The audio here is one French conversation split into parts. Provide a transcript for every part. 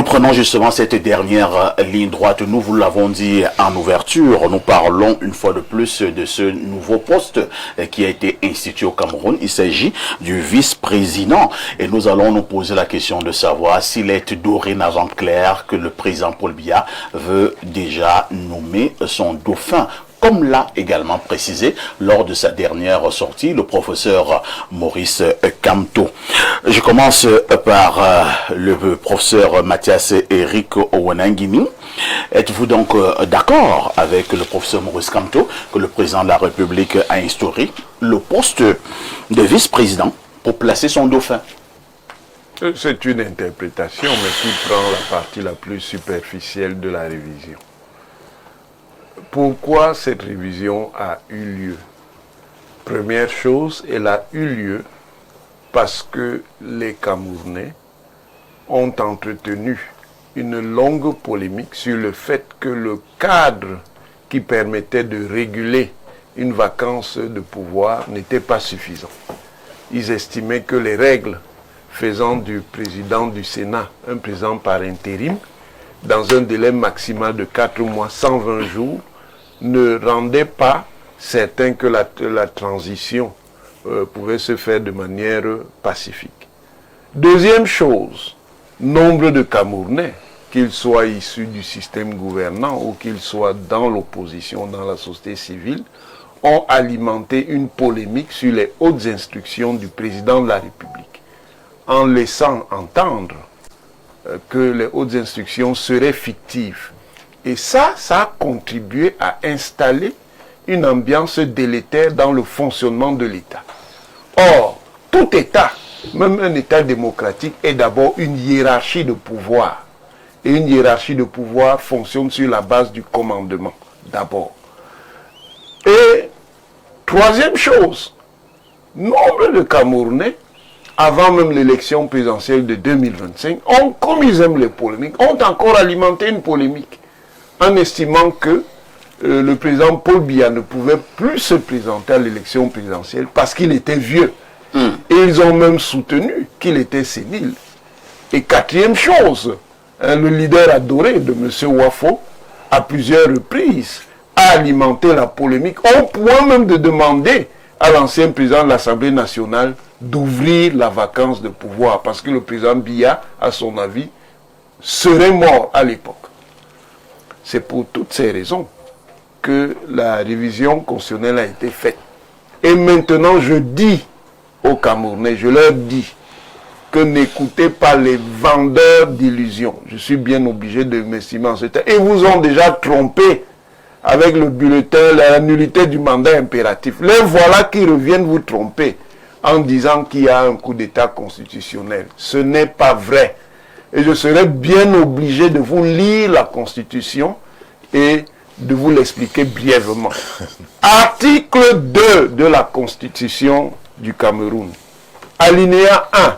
prenons justement cette dernière ligne droite. Nous vous l'avons dit en ouverture, nous parlons une fois de plus de ce nouveau poste qui a été institué au Cameroun. Il s'agit du vice-président et nous allons nous poser la question de savoir s'il est dorénavant clair que le président Paul Biya veut déjà nommer son dauphin, comme l'a également précisé lors de sa dernière sortie le professeur Maurice Kamto. Je commence par le professeur Mathias Eric Owenangimi. Êtes-vous donc d'accord avec le professeur Maurice Kamto que le président de la République a instauré le poste de vice-président pour placer son dauphin? C'est une interprétation, mais qui prend la partie la plus superficielle de la révision. Pourquoi cette révision a eu lieu? Première chose, elle a eu lieu parce que les Camerounais ont entretenu une longue polémique sur le fait que le cadre qui permettait de réguler une vacance de pouvoir n'était pas suffisant. Ils estimaient que les règles faisant du président du Sénat un président par intérim, dans un délai maximal de 4 mois, 120 jours, ne rendait pas certain que la transition pouvait se faire de manière pacifique. Deuxième chose, nombre de Camerounais, qu'ils soient issus du système gouvernant ou qu'ils soient dans l'opposition, dans la société civile, ont alimenté une polémique sur les hautes instructions du président de la République, en laissant entendre que les hautes instructions seraient fictives. Et ça a contribué à installer une ambiance délétère dans le fonctionnement de l'État. Or, tout État, même un État démocratique, est d'abord une hiérarchie de pouvoir. Et une hiérarchie de pouvoir fonctionne sur la base du commandement, d'abord. Et, troisième chose, nombre de Camerounais, avant même l'élection présidentielle de 2025, ont, comme ils aiment les polémiques, ont encore alimenté une polémique, en estimant que le président Paul Biya ne pouvait plus se présenter à l'élection présidentielle parce qu'il était vieux. Et ils ont même soutenu qu'il était sénile. Et quatrième chose, le leader adoré de M. Wafo, à plusieurs reprises, a alimenté la polémique, au point même de demander à l'ancien président de l'Assemblée nationale d'ouvrir la vacance de pouvoir, parce que le président Biya, à son avis, serait mort à l'époque. C'est pour toutes ces raisons que la révision constitutionnelle a été faite. Et maintenant, je dis aux Camerounais, je leur dis que n'écoutez pas les vendeurs d'illusions. Je suis bien obligé de m'estimer en ce temps. Ils vous ont déjà trompé avec le bulletin, la nullité du mandat impératif. Les voilà qui reviennent vous tromper en disant qu'il y a un coup d'État constitutionnel. Ce n'est pas vrai. Et je serai bien obligé de vous lire la Constitution et de vous l'expliquer brièvement. Article 2 de la Constitution du Cameroun. Alinéa 1.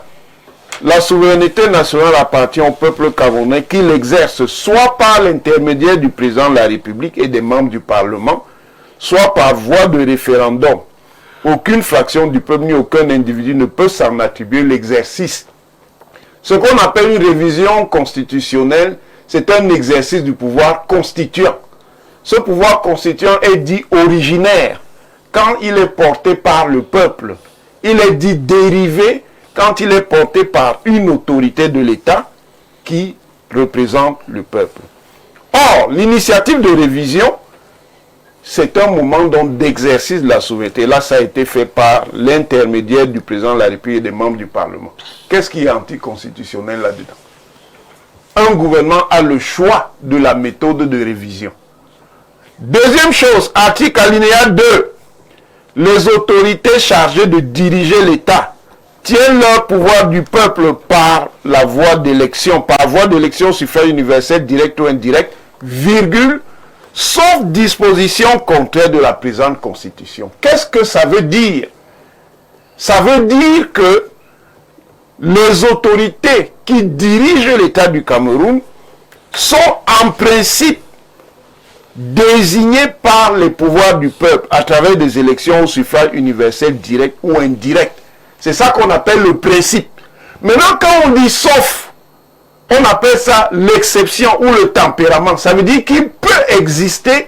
La souveraineté nationale appartient au peuple camerounais qui l'exerce soit par l'intermédiaire du président de la République et des membres du Parlement, soit par voie de référendum. Aucune fraction du peuple ni aucun individu ne peut s'en attribuer l'exercice. Ce qu'on appelle une révision constitutionnelle, c'est un exercice du pouvoir constituant. Ce pouvoir constituant est dit originaire quand il est porté par le peuple. Il est dit dérivé quand il est porté par une autorité de l'État qui représente le peuple. Or, l'initiative de révision, c'est un moment d'exercice de la souveraineté. Là, ça a été fait par l'intermédiaire du président de la République et des membres du Parlement. Qu'est-ce qui est anticonstitutionnel là-dedans? Un gouvernement a le choix de la méthode de révision. Deuxième chose, article alinéa 2. Les autorités chargées de diriger l'État tiennent leur pouvoir du peuple par la voie d'élection, par voie d'élection suffrage universel direct ou indirect, virgule, sauf disposition contraire de la présente Constitution. Qu'est-ce que ça veut dire? Ça veut dire que les autorités qui dirigent l'État du Cameroun sont en principe désignées par les pouvoirs du peuple à travers des élections au suffrage universel direct ou indirect. C'est ça qu'on appelle le principe. Maintenant, quand on dit sauf, on appelle ça l'exception ou le tempérament. Ça veut dire qu'il peut exister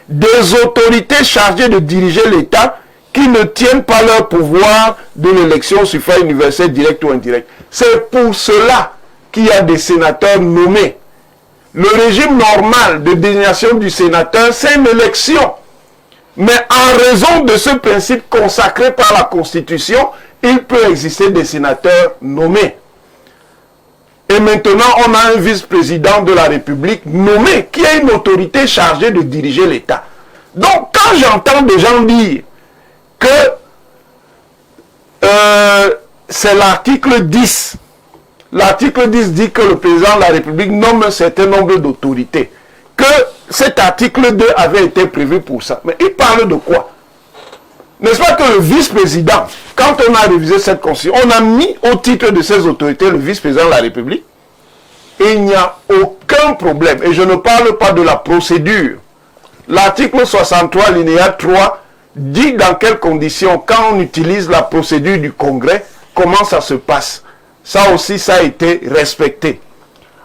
des autorités chargées de diriger l'État qui ne tiennent pas leur pouvoir de l'élection au suffrage universel direct ou indirect. C'est pour cela qu'il y a des sénateurs nommés. Le régime normal de désignation du sénateur, c'est une élection. Mais en raison de ce principe consacré par la Constitution, il peut exister des sénateurs nommés. Et maintenant, on a un vice-président de la République nommé qui a une autorité chargée de diriger l'État. Donc, quand j'entends des gens dire que c'est l'article 10, l'article 10 dit que le président de la République nomme un certain nombre d'autorités, que cet article 2 avait été prévu pour ça. Mais il parle de quoi? N'est-ce pas que le vice-président, quand on a révisé cette constitution, on a mis au titre de ces autorités le vice-président de la République? Et il n'y a aucun problème. Et je ne parle pas de la procédure. L'article 63, alinéa 3, dit dans quelles conditions, quand on utilise la procédure du Congrès, comment ça se passe. Ça aussi, ça a été respecté.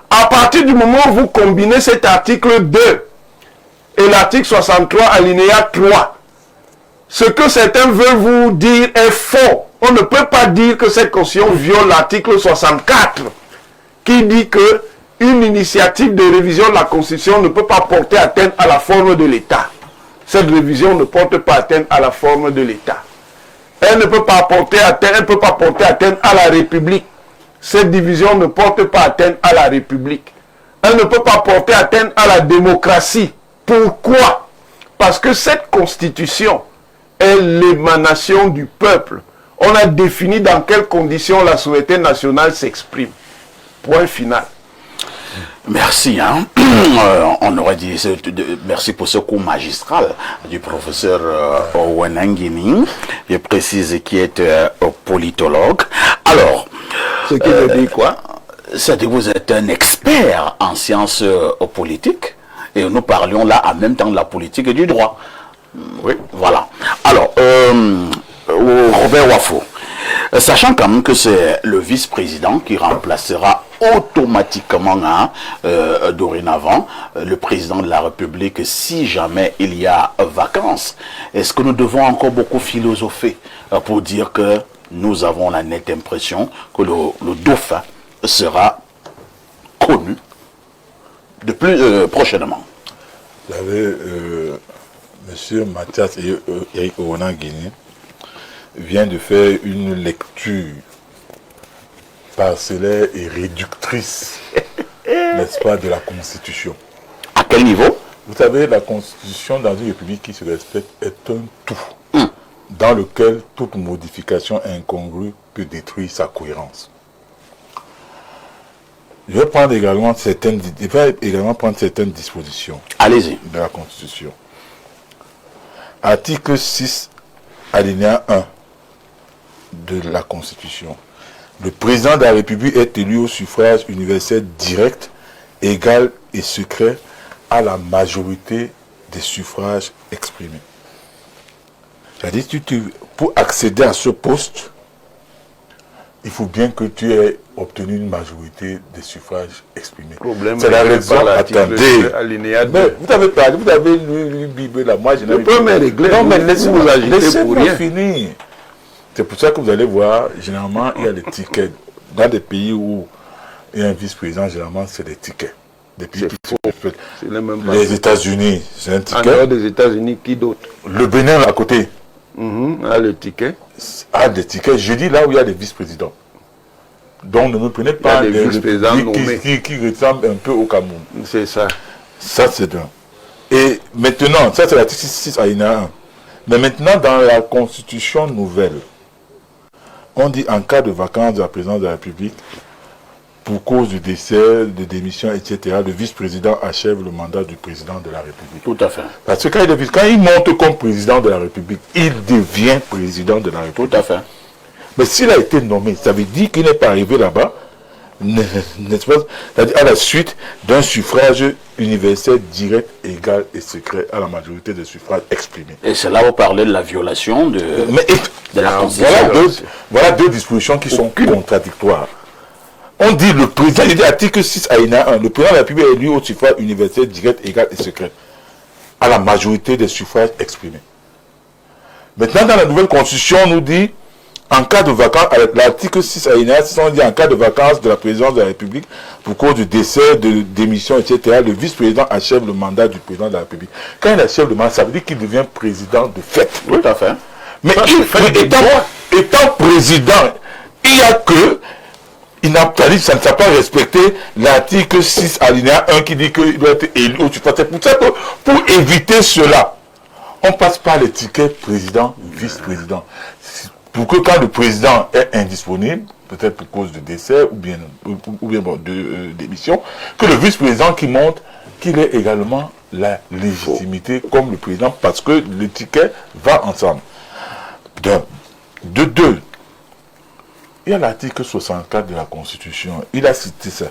À partir du moment où vous combinez cet article 2 et l'article 63, alinéa 3, ce que certains veulent vous dire est faux. On ne peut pas dire que cette constitution viole l'article 64 qui dit que une initiative de révision de la Constitution ne peut pas porter atteinte à la forme de l'État. Cette révision ne porte pas atteinte à la forme de l'État. Elle ne peut pas porter atteinte, elle ne peut pas porter atteinte à la République. Cette division ne porte pas atteinte à la République. Elle ne peut pas porter atteinte à la démocratie. Pourquoi? Parce que cette Constitution est l'émanation du peuple. On a défini dans quelles conditions la souveraineté nationale s'exprime. Point final. Merci. On aurait dit merci pour ce cours magistral du professeur Wenangini. Je précise qu'il est politologue. Alors, ce qui veut dire quoi? C'est-à-dire que vous êtes un expert en sciences politiques et nous parlions là en même temps de la politique et du droit. Oui. Voilà. Alors, Robert Wafo, sachant quand même que c'est le vice-président qui remplacera automatiquement dorénavant le président de la République si jamais il y a vacances, est-ce que nous devons encore beaucoup philosopher pour dire que nous avons la nette impression que le dauphin sera connu de plus prochainement? Vous savez, M. Mathias et Eric Wenangini vient de faire une lecture parcellaire et réductrice, n'est-ce pas, de la Constitution. À quel niveau? Vous savez, la Constitution dans une république qui se respecte est un tout, dans lequel toute modification incongrue peut détruire sa cohérence. Je vais également prendre certaines dispositions. Allez-y. De la Constitution. Article 6, alinéa 1 de la Constitution. Le président de la République est élu au suffrage universel direct, égal et secret à la majorité des suffrages exprimés. C'est-à-dire que pour accéder à ce poste, il faut bien que tu aies obtenu une majorité des suffrages exprimés. C'est la raison. Attendez. Vous avez parlé, vous avez lu une Bible là. Moi, je n'ai pas régler. Non, mais laissez-moi finir. C'est pour ça que vous allez voir, généralement, il y a des tickets. Dans des pays où il y a un vice-président, généralement, c'est des tickets. Des pays qui les États-Unis, c'est un ticket. En dehors des États-Unis, qui d'autre? Le Bénin, à côté. A le ticket. A des tickets. Je dis là où il y a des vice-présidents. Donc, ne me prenez pas des vice-présidents qui ressemblent un peu au Cameroun. C'est ça. Ça, c'est un. Et maintenant, ça, c'est l'article 6 alinéa 1. Mais maintenant, dans la Constitution nouvelle, on dit en cas de vacances de la présidence de la République, pour cause du décès, de démission, etc., le vice-président achève le mandat du président de la République. Tout à fait. Parce que quand il monte comme président de la République, il devient président de la République. Tout à fait. Mais s'il a été nommé, ça veut dire qu'il n'est pas arrivé là-bas, n'est-ce pas, c'est-à-dire à la suite d'un suffrage universel direct, égal et secret à la majorité des suffrages exprimés. Et c'est là où vous parlez de la violation de la Constitution. Voilà deux dispositions qui sont contradictoires. On dit le président, il dit article 6 alinéa 1, le président de la République est élu au suffrage universel direct, égal et secret, à la majorité des suffrages exprimés. Maintenant, dans la nouvelle constitution, on nous dit, en cas de vacances, avec l'article 6 alinéa 6, on dit en cas de vacances de la présidence de la République, pour cause du décès, de démission, etc., le vice-président achève le mandat du président de la République. Quand il achève le mandat, ça veut dire qu'il devient président de fait. Tout à fait. Mais étant président, il y a que, ça ne s'est pas respecté l'article 6 alinéa 1 qui dit qu'il doit être élu au suffrage. C'est pour ça que, pour éviter cela, on passe par l'étiquette président, vice-président. Pour que quand le président est indisponible, peut-être pour cause de décès ou bien de démission, que le vice-président qui montre qu'il ait également la légitimité comme le président, parce que l'étiquette va ensemble. De deux, il y a l'article 64 de la Constitution. Il a cité ça.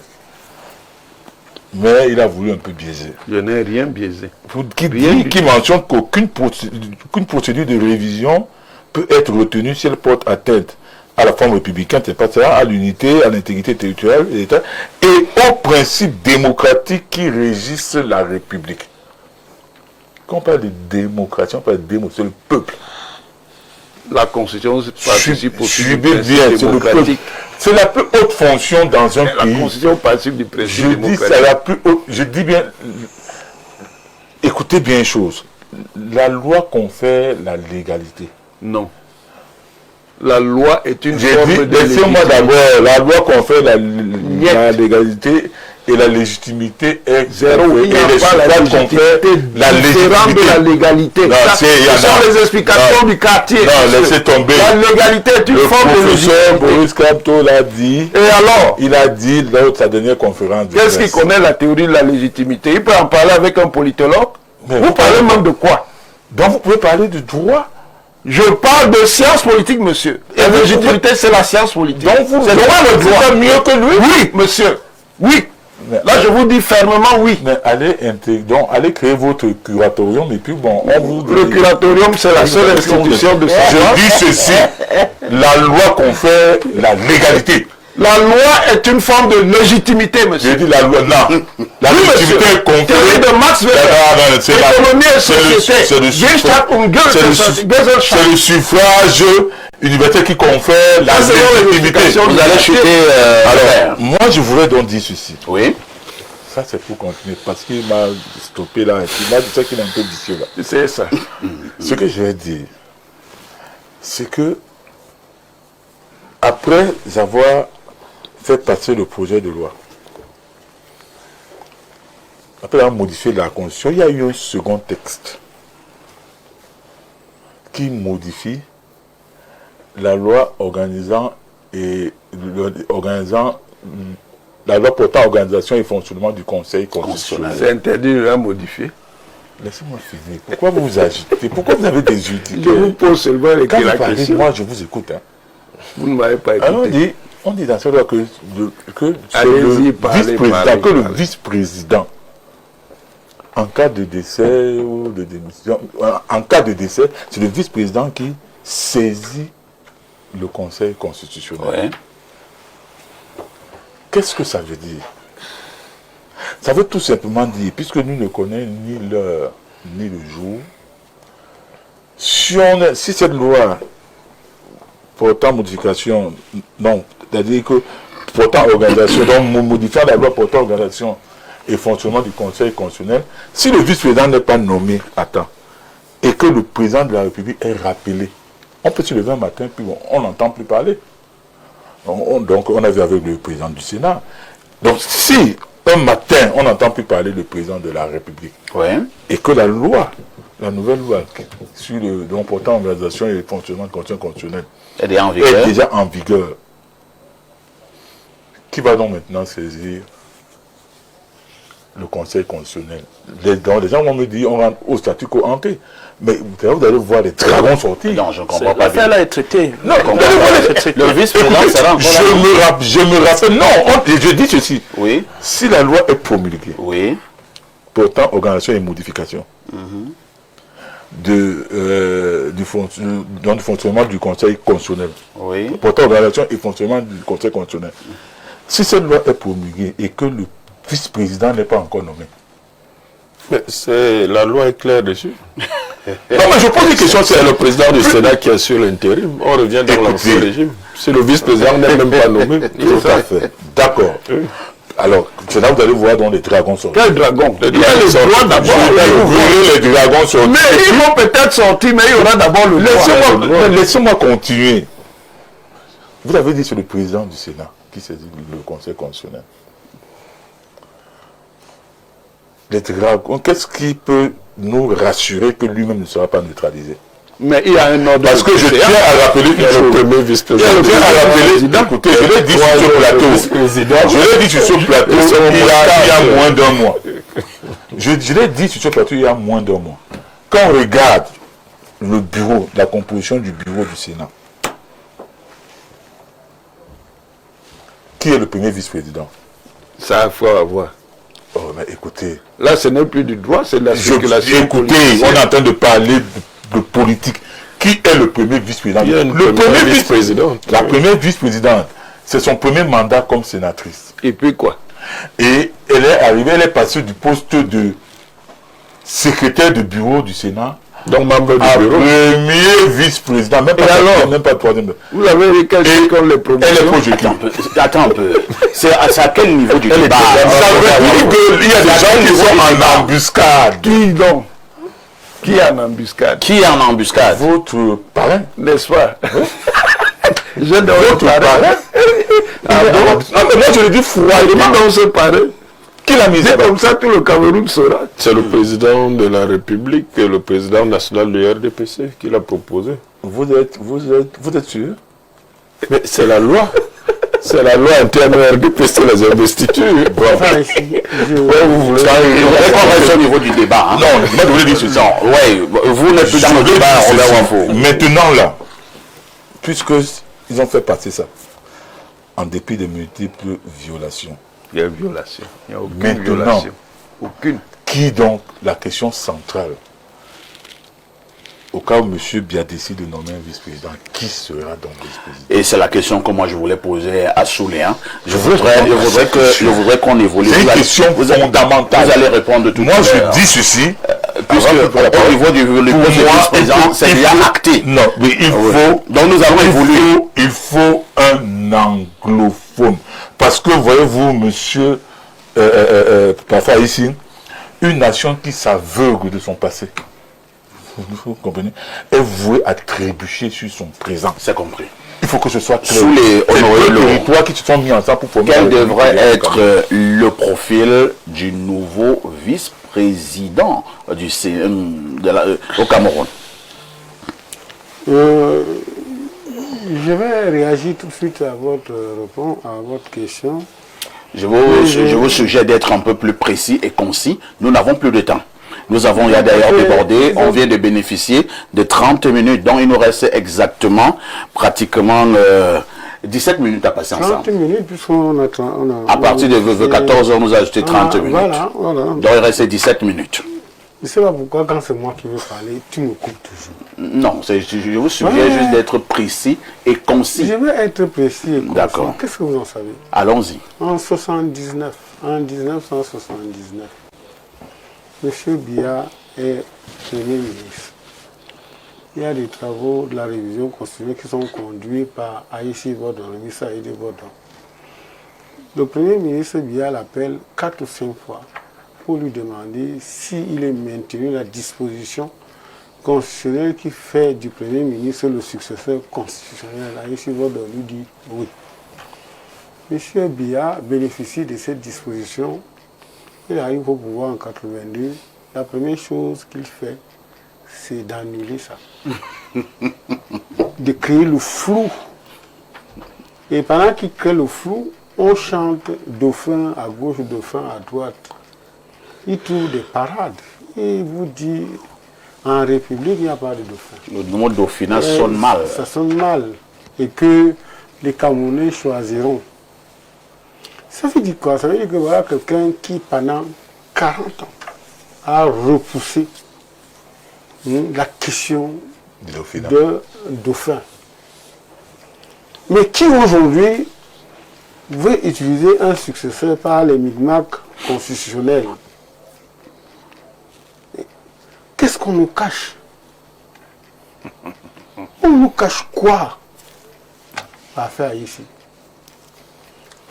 Mais il a voulu un peu biaiser. Je n'ai rien biaisé. Qui mentionne qu'aucune procédure de révision peut être retenue si elle porte atteinte à la forme républicaine, à l'unité, à l'intégrité territoriale de l'État et aux principes démocratiques qui régissent la République. Quand on parle de démocratie, on parle de démocratie, c'est le peuple. La Constitution participe aussi du principe démocratique. C'est la plus haute fonction dans un pays. La Constitution participe du principe démocratique. C'est la plus haute. Je dis bien, écoutez bien une chose. La loi confère la légalité. Non. La loi est une forme de laissez-moi d'abord, la loi confère la légalité et la légitimité est zéro. Il n'y a pas la légitimité de la légalité. Non, ce sont les explications du quartier. Non, laissez tomber. La légalité est une forme de légitimité. Le professeur Boris Kamto l'a dit. Et alors? Il a dit lors de sa dernière conférence. Qu'est-ce qu'il connaît la théorie de la légitimité? Il peut en parler avec un politologue. Vous parlez même de quoi? Donc vous pouvez parler de droit. Je parle de science politique, monsieur. Et la légitimité, c'est la science politique. Donc vous c'est le droit mieux que lui? Oui, monsieur. Oui. Mais, là, je vous dis fermement oui. Mais allez créer votre curatorium et puis bon, le curatorium, c'est la seule institution de savoir. Je dis ceci, la loi confère la légalité. La loi est une forme de légitimité, monsieur. J'ai dit la loi, non. La légitimité est conférée. Théorie de Max Weber. Économie et société. C'est le suffrage universel qui confère la légitimité. Vous allez chuter. Alors, moi, je voudrais donc dire ceci. Oui. Ça, c'est pour continuer, parce qu'il m'a stoppé là. Il m'a dit ça qu'il est un peu vicieux là. C'est ça. Ce que je vais dire, c'est que, après avoir fait passer le projet de loi, après avoir modifié la Constitution, il y a eu un second texte qui modifie la loi organisant la loi portant organisation et fonctionnement du Conseil constitutionnel. C'est interdit de la modifier. Laissez-moi finir. Pourquoi vous vous agitez? Pourquoi vous avez des outils? Je vous pose seulement la question. Moi, je vous écoute. Hein. Vous ne m'avez pas écouté. Alors, on dit dans cette loi que le vice-président, en cas de décès ou de démission, en cas de décès, c'est le vice-président qui saisit le Conseil constitutionnel. Ouais. Qu'est-ce que ça veut dire? Ça veut tout simplement dire, puisque nous ne connaissons ni l'heure ni le jour, si cette loi portant modification, non, c'est-à-dire que portant organisation, donc modifiant la loi portant organisation et fonctionnement du Conseil constitutionnel, si le vice-président n'est pas nommé à temps et que le président de la République est rappelé, on peut se lever un matin, puis on n'entend plus parler. Donc on a vu avec le président du Sénat. Donc si un matin on n'entend plus parler le président de la République, ouais, et que la loi, la nouvelle loi sur le portant organisation et le fonctionnement du Conseil constitutionnel est déjà en vigueur, qui va donc maintenant saisir le Conseil constitutionnel? Les gens vont me dire on rentre au statu quo ante. Mais vous allez voir les dragons sortir. Non, je ne comprends pas. L'affaire là est traitée. Non, le vice-président sera encore là. Je me rappelle. Non, je dis ceci. Oui. Si la loi est promulguée, oui, portant organisation et modification du fonctionnement du Conseil constitutionnel, oui, portant organisation et fonctionnement du Conseil constitutionnel, Si cette loi est promulguée et que le vice-président n'est pas encore nommé. Mais la loi est claire dessus. Non, mais je pose une question, C'est le président du Sénat qui assure l'intérim. On revient dans l'ancien régime. Si le vice-président n'est même pas nommé. Tout à fait. D'accord. Alors, c'est là où vous allez voir dans les dragons sortir. Quel dragon? Il y a les droits d'abord. Vous verrez les dragons sortir. Mais ils vont peut-être sortir, mais il y aura d'abord le droit. Laissez-moi continuer. Vous avez dit sur le président du Sénat qui saisit le Conseil constitutionnel. Les dragons, qu'est-ce qui peut nous rassurer que lui-même ne sera pas neutralisé? Mais il y a un ordre. Parce que je tiens à rappeler il y a le premier vice-président. Je tiens à rappeler, écoutez, je l'ai dit sur ce plateau. Je l'ai dit sur ce plateau il y a moins d'un mois. Je l'ai dit sur ce plateau il y a moins d'un mois. Quand on regarde le bureau, la composition du bureau du Sénat, qui est le premier vice-président? Ça, il faut avoir. Oh, mais écoutez. Là, ce n'est plus du droit, c'est de la circulation. Écoutez, on est en train de parler de politique. Qui est le premier vice-président? Le premier vice-président. La première vice-présidente, c'est son premier mandat comme sénatrice. Et puis quoi? Et elle est arrivée, elle est passée du poste de secrétaire de bureau du Sénat. Donc membre du bureau. Premier vice-président, même pas troisième. Vous avez vu quel comme les promotions? Elle est projetée. Attends un peu. C'est à quel niveau du débat? Ça veut dire qu'il y a des gens qui sont en embuscade. Qui donc? Qui est en embuscade? Qui est en embuscade? Votre parrain. N'est-ce pas? Je votre parrain. Ah bon? Non, mais moi je le dis froidement. Dans ce parrain. Qui l'a mis comme ça, tout le Cameroun saura. C'est le président de la République et le président national du RDPC qui l'a proposé. Vous êtes sûr? Mais c'est la loi. C'est la loi interne au RDPC, les investitures. Enfin, vous voulez qu'on reste au niveau du débat. Hein? Non, moi je voulais dire ceci. Oui, vous n'êtes plus dans le débat, Robert Wafo. Maintenant là, puisqu'ils ont fait passer ça, en dépit de multiples violations. Il y a une violation. Il n'y a aucune violation. Aucune. Qui donc, la question centrale, au cas où M. Biya décide de nommer un vice-président, qui sera donc vice-président? Et c'est la question que moi je voulais poser à Soulé. Hein. Je voudrais qu'on évolue. C'est une question fondamentale. Vous allez répondre tout de suite. Moi je dis ceci, puisque au niveau du vice-président, c'est déjà acté. Non, mais il faut... Donc nous allons évoluer. Il faut un anglophone. Parce que, voyez-vous, monsieur, parfois ici, une nation qui s'aveugle de son passé, vous comprenez, est vouée à trébucher sur son présent. C'est compris. Il faut que ce soit clair. Sous les territoires qui se sont mis ensemble pour former... Quel devrait être le profil du nouveau vice-président au Cameroun? Je vais réagir tout de suite à votre réponse, à votre question. Je vous suggère d'être un peu plus précis et concis. Nous n'avons plus de temps. Nous avons d'ailleurs débordé. On vient de bénéficier de 30 minutes. Donc il nous reste exactement, pratiquement 17 minutes à passer ensemble. 30 minutes, puisqu'on a... À partir de 14 h, nous a ajouté 30 minutes. Voilà. Donc il reste 17 minutes. Je ne sais pas pourquoi, quand c'est moi qui veux parler, tu me coupes toujours. Non, je vous suggère juste d'être précis et concis. Je vais être précis et concis. D'accord. Qu'est-ce que vous en savez? Allons-y. En 1979, M. Biya est Premier ministre. Il y a des travaux de la révision constitutionnelle qui sont conduits par Aïssi Vodon, le ministre Aïdé Vodon. Le Premier ministre Biya l'appelle 4 ou 5 fois pour lui demander s'il est maintenu la disposition constitutionnelle qui fait du Premier ministre le successeur constitutionnel. Aïssi Vodon lui dit oui. M. Biya bénéficie de cette disposition. Il arrive au pouvoir en 82. La première chose qu'il fait, c'est d'annuler ça. De créer le flou. Et pendant qu'il crée le flou, on chante dauphin à gauche, dauphin à droite. Il trouve des parades. Et il vous dit, en République, il n'y a pas de dauphin. Le mot dauphinat sonne mal. Ça sonne mal. Et que les Camerounais choisiront. Ça veut dire quoi? Ça veut dire que voilà quelqu'un qui, pendant 40 ans, a repoussé la question de dauphin. Mais qui aujourd'hui Vous pouvez utiliser un successeur par les micmacs constitutionnels. Qu'est-ce qu'on nous cache? On nous cache quoi à faire ici?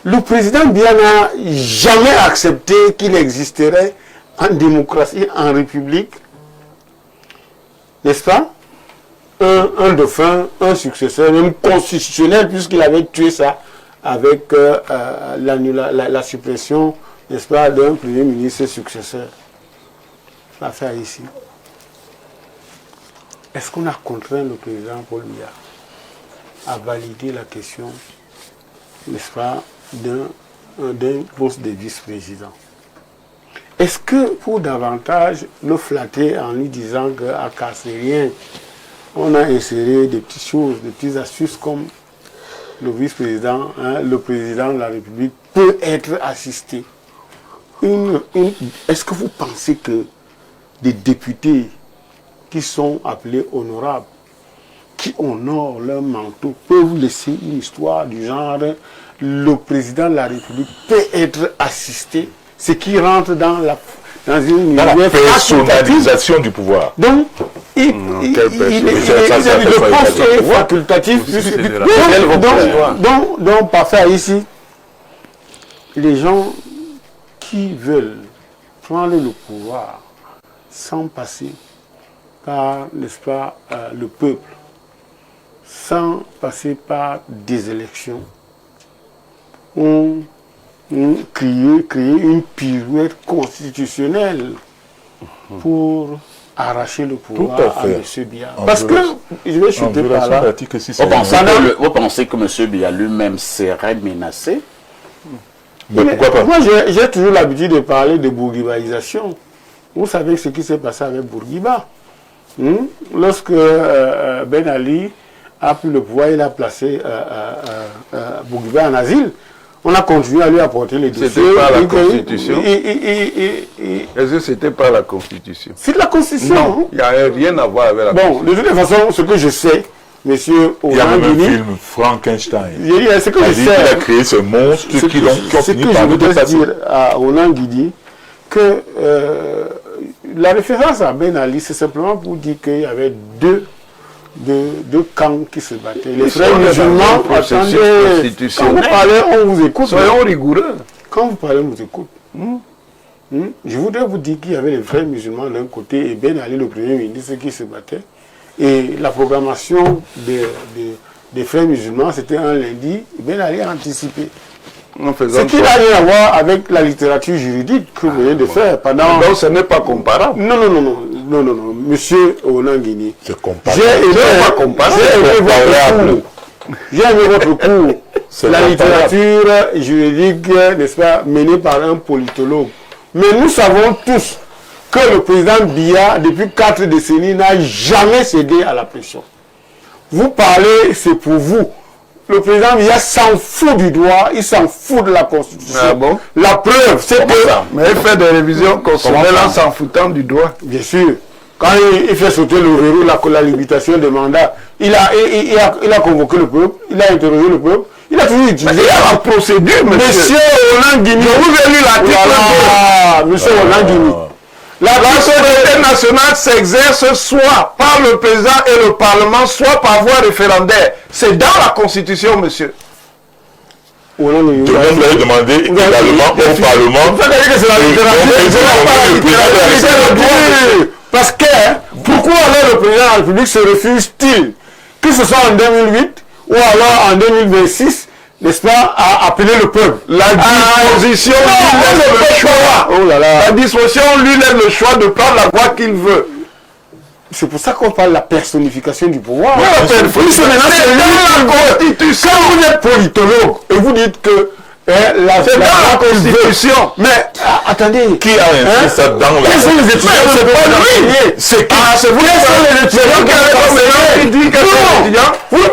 Le président Biya n'a jamais accepté qu'il existerait en démocratie, en république, n'est-ce pas? Un dauphin, un successeur, même constitutionnel, puisqu'il avait tué ça avec la suppression, n'est-ce pas, d'un premier ministre successeur. À faire ici. Est-ce qu'on a contraint le président Paul Biya à valider la question, n'est-ce pas, d'un poste de vice-président? Est-ce que pour davantage le flatter en lui disant qu'à Cassérien, on a inséré des petites choses, des petites astuces comme le vice-président, le président de la République peut être assisté? Est-ce que vous pensez que des députés qui sont appelés honorables, qui honorent leur manteau, peuvent laisser une histoire du genre le président de la République peut être assisté, ce qui rentre dans la personnalisation du pouvoir. Donc, le poste est facultatif. Donc, parfait ici, les gens qui veulent prendre le pouvoir sans passer par, n'est-ce pas, le peuple, sans passer par des élections, ont créé une pirouette constitutionnelle pour arracher le pouvoir à M. Biya. Parce que, je vais chuter par là. Vous pensez que M. Biya lui-même serait menacé? Mais pourquoi pas? Moi, j'ai toujours l'habitude de parler de bourguibaisation. Vous savez ce qui s'est passé avec Bourguiba. Lorsque Ben Ali a pris le pouvoir, il a placé Bourguiba en asile. On a continué à lui apporter les dossiers. C'était pas la Constitution. Est-ce que c'était pas la Constitution? C'est la Constitution. Non, il n'y a rien à voir avec la Constitution. Bon, de toute façon, ce que je sais, monsieur il y a même un Onangini, film Frankenstein. ce que je sais, Il a créé ce monstre qui ont fini par je le voudrais dépasser. dire à Onangini, que la référence à Ben Ali, c'est simplement pour dire qu'il y avait deux camps qui se battaient. Les frères musulmans, attendez, quand vous parlez, on vous écoute. Soyons rigoureux. Quand vous parlez, on vous écoute. Je voudrais vous dire qu'il y avait les frères musulmans d'un côté et Ben Ali, le premier ministre, qui se battait. Et la programmation des frères musulmans, c'était un lundi. Ben Ali a anticipé. Ce qui n'a rien à voir avec la littérature juridique que vous venez de faire pendant... Donc ce n'est pas comparable. Non, monsieur Onangini. C'est comparable. J'ai aimé votre cours. La littérature juridique, n'est-ce pas, menée par un politologue. Mais nous savons tous que le président Biya, depuis 4 décennies, n'a jamais cédé à la pression. Vous parlez, c'est pour vous. Le président Biya s'en fout du droit, il s'en fout de la Constitution. Ah bon? La preuve, c'est que... Mais il fait des révisions constitutionnelles en s'en foutant du droit. Bien sûr. Quand il fait sauter le verrou, la limitation des mandats, il a convoqué le peuple, il a interrogé le peuple, il a toujours utilisé la procédure, monsieur Onangini. Je vous ai lu l'article 2. Monsieur Onangini. La souveraineté nationale s'exerce soit par le président et le Parlement, soit par voie référendaire. C'est dans la Constitution, monsieur. Tout le monde l'avait demandé également au Parlement. Vous savez que c'est la littérature. Parce que, pourquoi alors le président de la République se refuse-t-il, que ce soit en 2008 ou alors en 2026, n'est-ce pas, à appeler le peuple? La disposition lui laisse le choix. Oh là là. La disposition lui laisse le choix de prendre la voie qu'il veut. C'est pour ça qu'on parle de la personnification du pouvoir. C'est dans la Constitution. Quand vous êtes politologue et vous dites que c'est dans la Constitution. Mais attendez. Qui a inscrit ça dans la Constitution? C'est pas lui. C'est qui? C'est vous. Quels sont les étudiants qui dit que c'est étudiant? Vous pouvez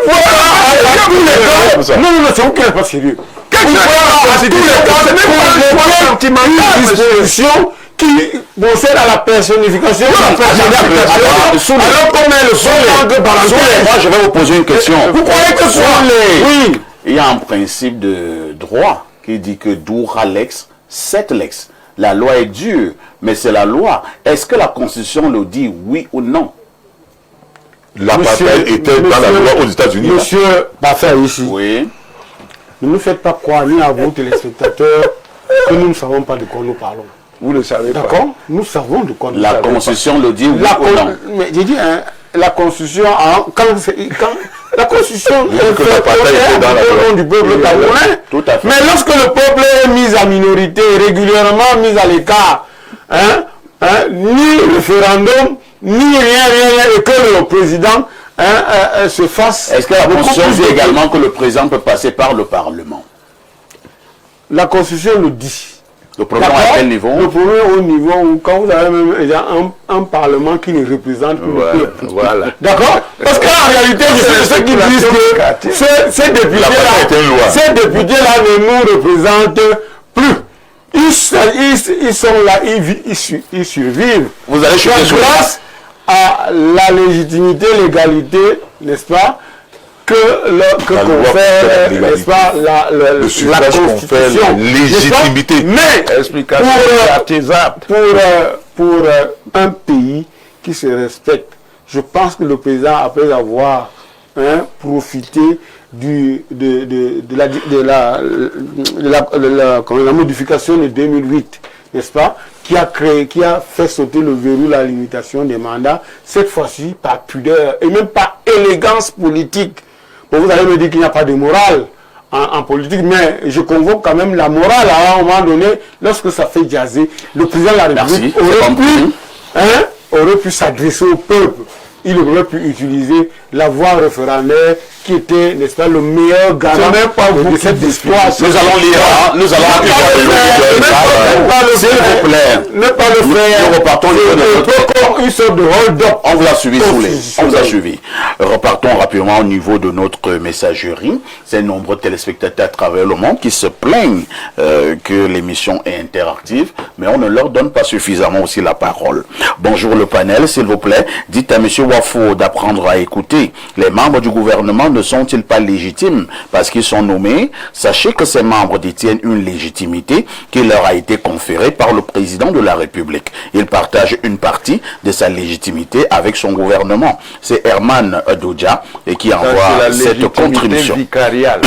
tous les cas. Non, c'est vous qui n'êtes pas sérieux. Qu'est-ce que c'est la Constitution? Une disposition qui procède à la personnification. Alors qu'on met le son. Moi, je vais vous poser une question. Vous croyez que ce sont les... Oui. Il y a un principe de droit qui dit que dura lex, set lex. La loi est dure, mais c'est la loi. Est-ce que la Constitution le dit, oui ou non? L'apartheid était dans la loi aux États-Unis. Monsieur Baffa ici, Oui. ne nous faites pas croire, ni à vous, téléspectateurs, que nous ne savons pas de quoi nous parlons. Vous ne le savez pas. D'accord? Nous savons de quoi nous La parlons. Constitution le dit, oui ou non? Mais j'ai dit, hein, la Constitution, quand la Constitution est que l'apartheid était dans la loi. au nom du peuple camerounais, Tout à fait. mais lorsque le peuple est mis à minorité, régulièrement mis à l'écart, ni référendum, ni rien, et que le président se fasse... Est-ce que la beaucoup Constitution plus dit de- également que le président peut passer par le Parlement? La Constitution le dit. Le problème à D'accord? quel niveau? Le problème au niveau où, quand vous avez même déjà un Parlement qui ne représente plus le peuple. Voilà. D'accord? Parce qu'en réalité, c'est ceux qui disent que ces députés-là ne nous représentent plus. Ils sont là, ils survivent. Vous allez chuter sur Grâce à la légitimité, l'égalité, n'est-ce pas, que La loi confère, confère n'est-ce pas, le la suffrage confère la Constitution. n'est-ce pas? légitimité. Mais Explication artisate. pour un pays qui se respecte, je pense que le président, après avoir profité de la modification de 2008, n'est-ce pas, qui a fait sauter le verrou, la limitation des mandats, cette fois-ci par pudeur et même par élégance politique. Bon, vous allez me dire qu'il n'y a pas de morale en politique, mais je convoque quand même la morale à un moment donné, lorsque ça fait jaser, le président de la République aurait pu s'adresser au peuple. Il aurait pu utiliser la voie référendaire qui était, n'est-ce pas, le meilleur garant de cet espoir. Nous allons lire, nous allons s'il vous plaît. Ne pas le faire. Nous repartons une sorte de hold-up. On vous a suivi sous les. On vous a suivi. Repartons rapidement au niveau de notre messagerie. C'est nombreux téléspectateurs à travers le monde qui se plaignent que l'émission est interactive, mais on ne leur donne pas suffisamment aussi la parole. Bonjour le panel, s'il vous plaît. Dites à M. Wafo d'apprendre à écouter. Les membres du gouvernement ne sont-ils pas légitimes parce qu'ils sont nommés? Sachez que ces membres détiennent une légitimité qui leur a été conférée par le président de la République. Ils partagent une partie de sa légitimité avec son gouvernement. C'est Herman Dodja qui envoie cette contribution. Vicariale.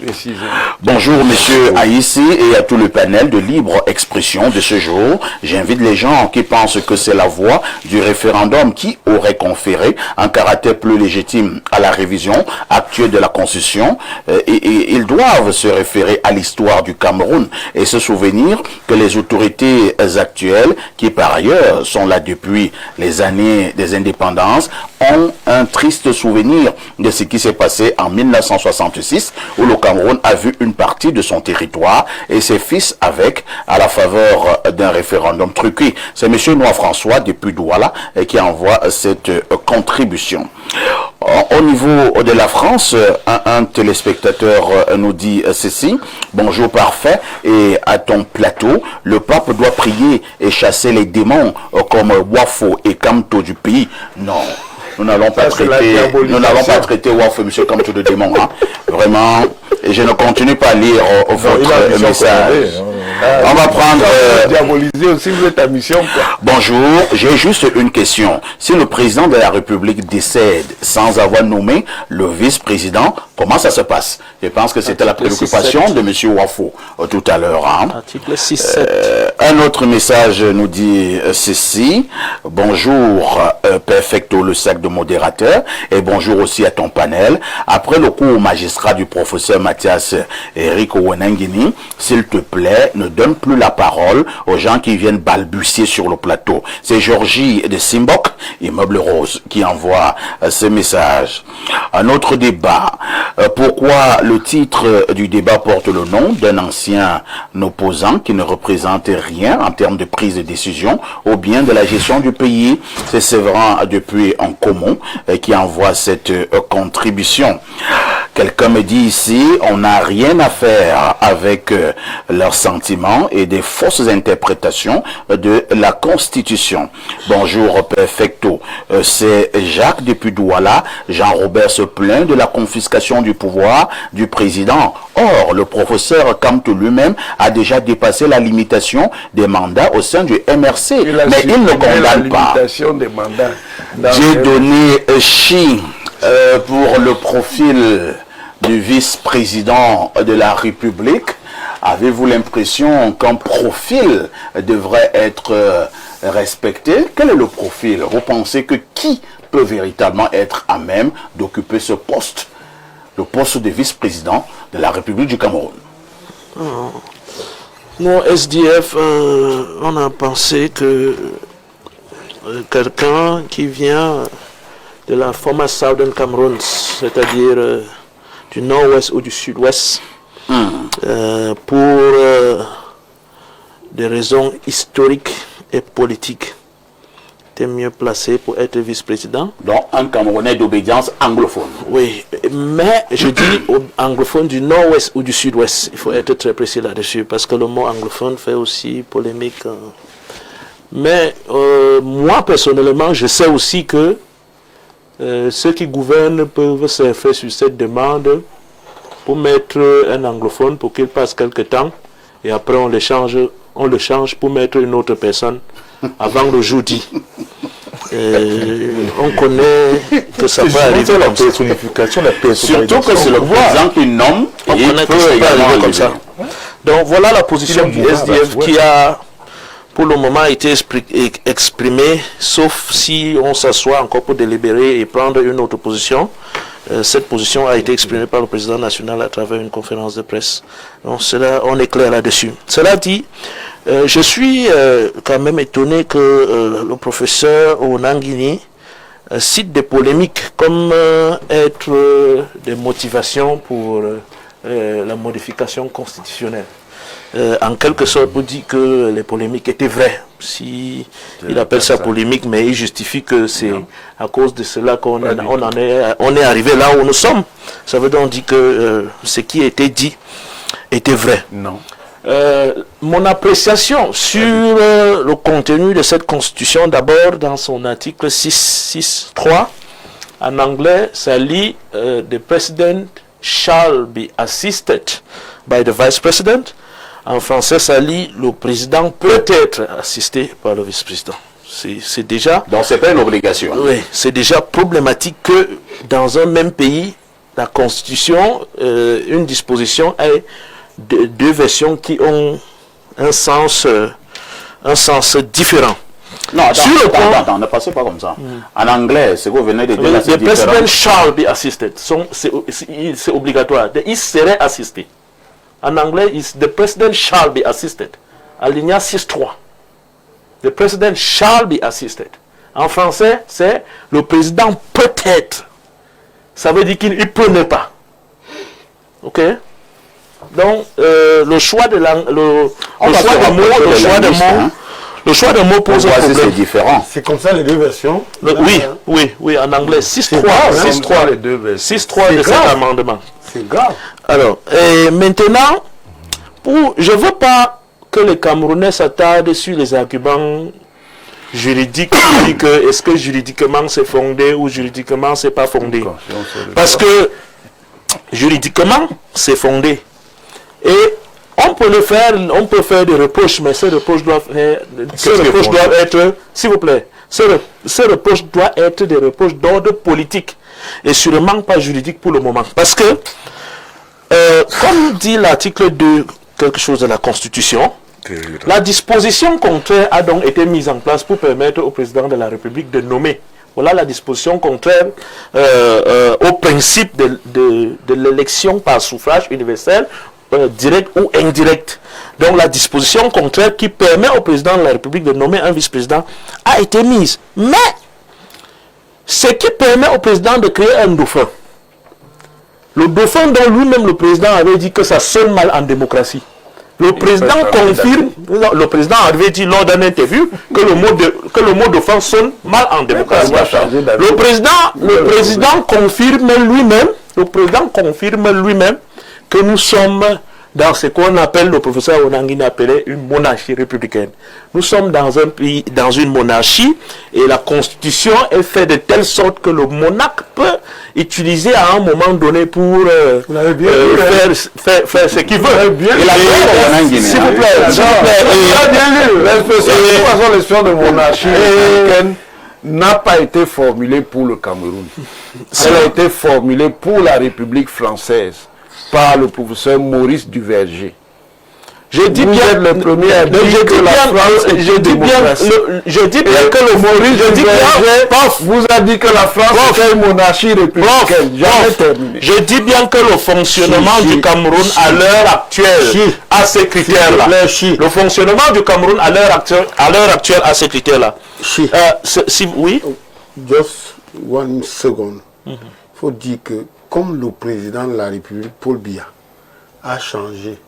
Précisément. Bonjour Monsieur Aïssi et à tout le panel de libre expression de ce jour. J'invite les gens qui pensent que c'est la voie du référendum qui aurait conféré un caractère plus légitime à la révision actuelle de la Constitution et ils doivent se référer à l'histoire du Cameroun et se souvenir que les autorités actuelles, qui par ailleurs sont là depuis les années des indépendances, ont un triste souvenir de ce qui s'est passé en 1966 où le Cameroun a vu une partie de son territoire et ses fils avec à la faveur d'un référendum truqué. C'est M. Noir-François depuis Douala qui envoie cette contribution. Au niveau de la France, un téléspectateur nous dit ceci. Bonjour parfait et à ton plateau, le pape doit prier et chasser les démons comme Wafo et Kamto du pays. Non. Nous n'allons pas traiter Wafo et M. Kamto de démon. Hein. Vraiment, et je ne continue pas à lire votre message. On va prendre... diaboliser aussi, vous êtes à mission. Quoi. Bonjour, j'ai juste une question. Si le président de la République décède sans avoir nommé le vice-président, comment ça se passe? Je pense que c'était la préoccupation de M. Wafo tout à l'heure. Hein. Article 6.7. Un autre message nous dit ceci. Bonjour, Perfecto, le sac de modérateur, et bonjour aussi à ton panel. Après le cours magistrat du professeur Mathias Eric Owenengini, s'il te plaît, ne donne plus la parole aux gens qui viennent balbutier sur le plateau. C'est Georgie de Simbok, Immeuble Rose, qui envoie ce message. Un autre débat. Pourquoi le titre du débat porte le nom d'un ancien opposant qui ne représente rien en termes de prise de décision ou bien de la gestion du pays? C'est Séverin depuis en commun qui envoie cette contribution. Quelqu'un me dit ici, on n'a rien à faire avec leurs sentiments et des fausses interprétations de la Constitution. Bonjour, perfecto. C'est Jacques depuis Douala. Jean-Robert se plaint de la confiscation du pouvoir du président. Or, le professeur Kamto lui-même a déjà dépassé la limitation des mandats au sein du MRC. Mais il ne condamne pas. J'ai donné Chi pour le profil du vice-président de la République. Avez-vous l'impression qu'un profil devrait être respecté? Quel est le profil? Vous pensez que qui peut véritablement être à même d'occuper ce poste, le poste de vice-président de la République du Cameroun? Nous, SDF, on a pensé que quelqu'un qui vient de la former Southern Cameroun, c'est-à-dire du nord-ouest ou du sud-ouest, pour des raisons historiques et politiques, était mieux placé pour être vice-président. Donc un Camerounais d'obédience anglophone. Oui, mais je dis anglophone du nord-ouest ou du sud-ouest. Il faut être très précis là-dessus, parce que le mot anglophone fait aussi polémique. Mais moi, personnellement, je sais aussi que ceux qui gouvernent peuvent se faire sur cette demande pour mettre un anglophone pour qu'il passe quelque temps, et après on le change pour mettre une autre personne avant le jour dit. On connaît que ça peut arriver la personnification, la personnalisation. Surtout que c'est le président qui nomme, on connaît que ça peut arriver comme ça. Donc voilà la position du SDF qui a pour le moment été exprimée, sauf si on s'assoit encore pour délibérer et prendre une autre position. Cette position a été exprimée par le président national à travers une conférence de presse. Donc cela, on est clair là-dessus. Cela dit, je suis quand même étonné que le professeur Onangini cite des polémiques comme être des motivations pour la modification constitutionnelle. En quelque sorte, pour dire que les polémiques étaient vraies. Si il appelle ça polémique, mais il justifie que c'est à cause de cela qu'on est arrivé là où nous sommes. Ça veut donc dire que ce qui était dit était vrai. Non. Mon appréciation sur le contenu de cette constitution, d'abord dans son article 6.3, en anglais, ça lit The President shall be assisted by the Vice President. En français, ça lit le président peut être assisté par le vice-président. C'est déjà... Donc c'est pas une obligation. Oui, c'est déjà problématique que dans un même pays, la constitution, une disposition ait deux versions qui ont un sens différent. Non, attends, ne passez pas comme ça. En anglais, ce que vous venez de dire, c'est différent. The president shall be assisted. C'est obligatoire. Il serait assisté. En anglais, the president shall be assisted. Alinéa 6.3. The president shall be assisted. En français, c'est le président peut-être. Ça veut dire qu'il peut ne pas. Ok? Donc, le choix de mots pose un problème. C'est différent. C'est comme ça les deux versions. Oui, en anglais, 6.3 de cet amendement. C'est grave. Alors, maintenant, je ne veux pas que les Camerounais s'attardent sur les arguments juridiques, que est-ce que juridiquement c'est fondé ou juridiquement c'est pas fondé. Parce que juridiquement c'est fondé. Et on peut faire des reproches, mais ces reproches doivent être, s'il vous plaît, ces reproches doivent être des reproches d'ordre politique et sûrement pas juridique pour le moment. Parce que, comme dit l'article 2, quelque chose de la Constitution, la disposition contraire a donc été mise en place pour permettre au président de la République de nommer. Voilà la disposition contraire au principe de l'élection par suffrage universel, direct ou indirect. Donc la disposition contraire qui permet au président de la République de nommer un vice-président a été mise. Mais ce qui permet au président de créer un dauphin, le dauphin dont lui-même le président avait dit que ça sonne mal en démocratie. Le président confirme, le président avait dit lors d'une interview que le mot dauphin sonne mal en démocratie. Le président confirme lui-même le président confirme lui-même que nous sommes dans ce qu'on appelle, le professeur Onangini appelait une monarchie républicaine. Nous sommes dans un pays, dans une monarchie, et la constitution est faite de telle sorte que le monarque peut utiliser à un moment donné pour faire ce qu'il veut. S'il vous plaît, l'expression de monarchie républicaine n'a pas été formulée pour le Cameroun. Elle a été formulée pour la République française par le professeur Maurice Duverger. Je dis bien le premier à dire que la France est une démocratie. Je dis bien que le Maurice Duverger vous a dit que la France est une monarchie républicaine. Je dis bien que le fonctionnement du Cameroun à l'heure actuelle a ces critères-là. Le fonctionnement du Cameroun à l'heure actuelle a ces critères-là. Oui. Just one second. Il faut dire que comme le président de la République, Paul Biya, a changé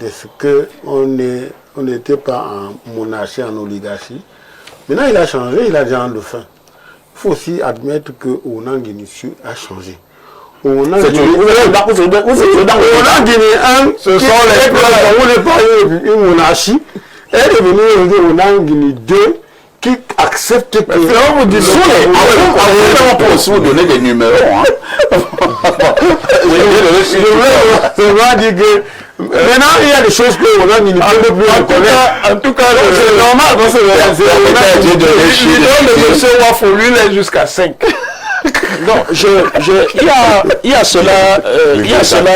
de ce qu'on n'était pas en monarchie, en oligarchie, maintenant il a changé, il a déjà le fin. Il faut aussi admettre que Onangini a changé. Onangini 1, ce sont les une monarchie, est devenu Onangini 2, qui accepte que... vous dites vous donner des numéros. Je vais dire que maintenant il y a des choses que on a mis en tout cas c'est normal parce que le monsieur Wafo lui il est jusqu'à 5. Non, il y a cela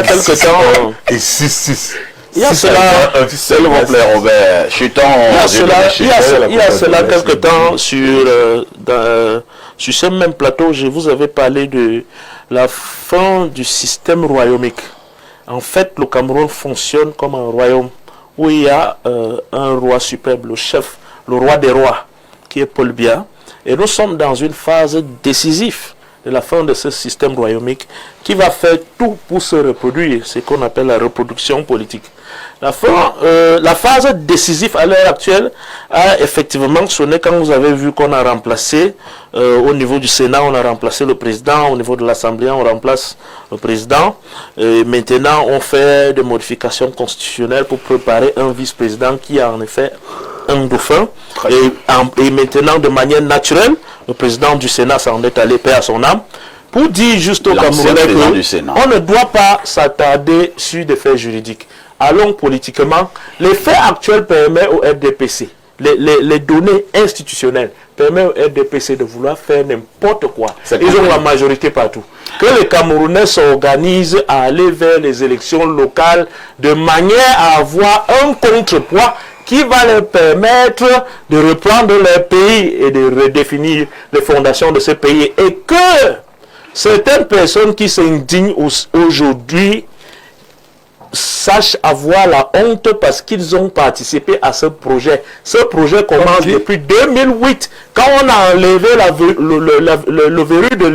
quelque temps. Et 6. Il y a cela, s'il vous plaît, Robert, il y a cela quelque temps sur ce même plateau, je vous avais parlé de la fin du système royaumique. En fait, le Cameroun fonctionne comme un royaume où il y a un roi suprême, le chef, le roi des rois, qui est Paul Biya. Et nous sommes dans une phase décisive de la fin de ce système royaumique qui va faire tout pour se reproduire, ce qu'on appelle la reproduction politique. La phase décisive à l'heure actuelle a effectivement sonné quand vous avez vu qu'on a remplacé au niveau du Sénat, on a remplacé le président, au niveau de l'Assemblée, on remplace le président. Et maintenant, on fait des modifications constitutionnelles pour préparer un vice-président qui a en effet un dauphin. Et maintenant, de manière naturelle, le président du Sénat s'en est allé, paix à son âme, pour dire juste au Camerounais qu'on ne doit pas s'attarder sur des faits juridiques. Allons politiquement. Les faits actuels permettent au RDPC, les données institutionnelles permettent au RDPC de vouloir faire n'importe quoi. Ils ont la majorité partout. Que les Camerounais s'organisent à aller vers les élections locales de manière à avoir un contrepoids qui va leur permettre de reprendre leur pays et de redéfinir les fondations de ce pays. Et que certaines personnes qui s'indignent aujourd'hui sachent avoir la honte parce qu'ils ont participé à ce projet. Ce projet commence depuis 2008, quand on a enlevé le verrou de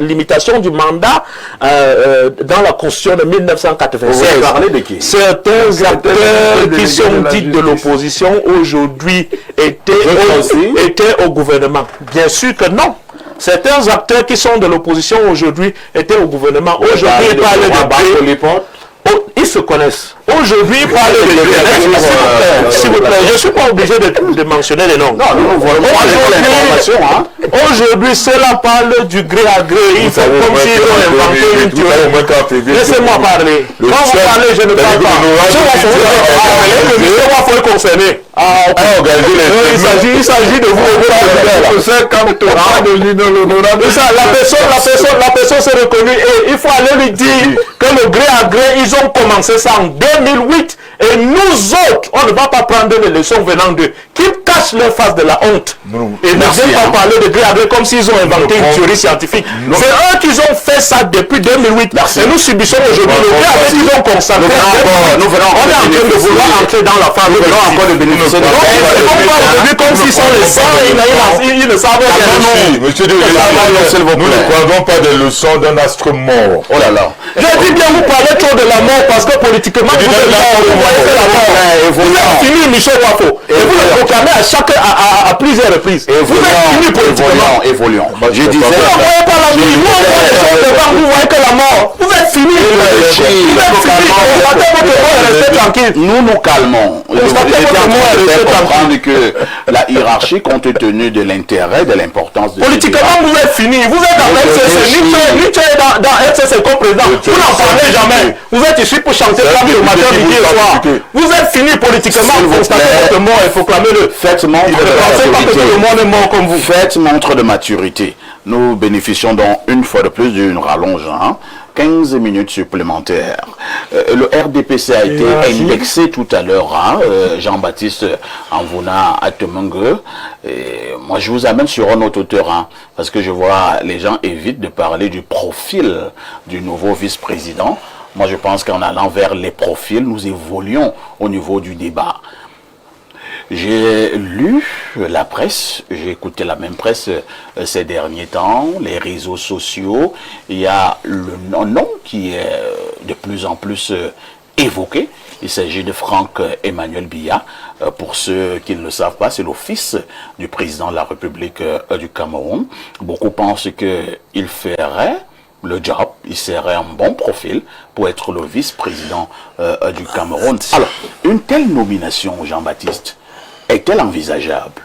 limitation du mandat dans la Constitution de 1996. Vous parlez de qui? Certains acteurs qui sont dits de l'opposition aujourd'hui étaient au gouvernement. Bien sûr que non. Certains acteurs qui sont de l'opposition aujourd'hui étaient au gouvernement. Aujourd'hui, ils parlent de ils se connaissent. Aujourd'hui, s'il vous plaît, je ne suis pas obligé de mentionner les noms. Aujourd'hui, cela parle du gré à gré. Ils font comme s'ils ont inventé une tuerie. Laissez-moi parler. Quand vous parlez, je ne parle pas. Je vais vous concerner. Il s'agit de vous. La personne s'est reconnue et il faut aller lui dire que le gré à gré, ils ont commencé ça en 2008 et nous autres, on ne va pas prendre les leçons venant d'eux. Qu'ils cachent leur face de la honte et ne viennent pas parler de gré à gré comme s'ils ont inventé une théorie scientifique. C'est eux qui ont fait ça depuis 2008 et nous subissons aujourd'hui le gré à gré qu'ils ont consacré. On est en train de vouloir entrer dans la phase. Nous venons encore de bénéficier de aujourd'hui comme s'ils sont les saints, ils ne savent rien. Monsieur Dieu, nous ne croyons pas des leçons d'un astre mort. Oh là là. Je dis bien, vous parlez trop de la mort parce que politiquement, vous avez fini Michel Wafo. Et vous le proclamez à à plusieurs reprises. Vous êtes fini politiquement. Évoluons. Je disais... Vous ne voyez pas la vie. Nous, on voit les choses devant vous, voyez que la mort. Vous êtes fini. Nous nous calmons. J'étais comprendre que la hiérarchie, compte tenu de l'intérêt, de l'importance de... Politiquement, vous êtes fini. Vous êtes dans FCC. Nietzsche est dans FCC comme président. Vous n'en parlez jamais. Vous êtes ici pour chanter comme le matin, midi et soir. Vous êtes fini politiquement. Vous constatez votre mort et proclamez-le. Faites montre de maturité. Tout le monde est mort comme vous. Faites montre de maturité. Nous bénéficions donc une fois de plus d'une rallonge. 15 minutes supplémentaires. Le RDPC a été indexé tout à l'heure, Jean-Baptiste Anvouna Atemangue. Moi, je vous amène sur un autre terrain, parce que je vois les gens évitent de parler du profil du nouveau vice-président. Moi, je pense qu'en allant vers les profils, nous évoluons au niveau du débat. J'ai lu la presse, j'ai écouté la même presse ces derniers temps, les réseaux sociaux. Il y a un nom qui est de plus en plus évoqué. Il s'agit de Franck Emmanuel Biya. Pour ceux qui ne le savent pas, c'est le fils du président de la République du Cameroun. Beaucoup pensent qu'il ferait le job, il serait un bon profil pour être le vice-président du Cameroun. Alors, une telle nomination, Jean-Baptiste, est-elle envisageable?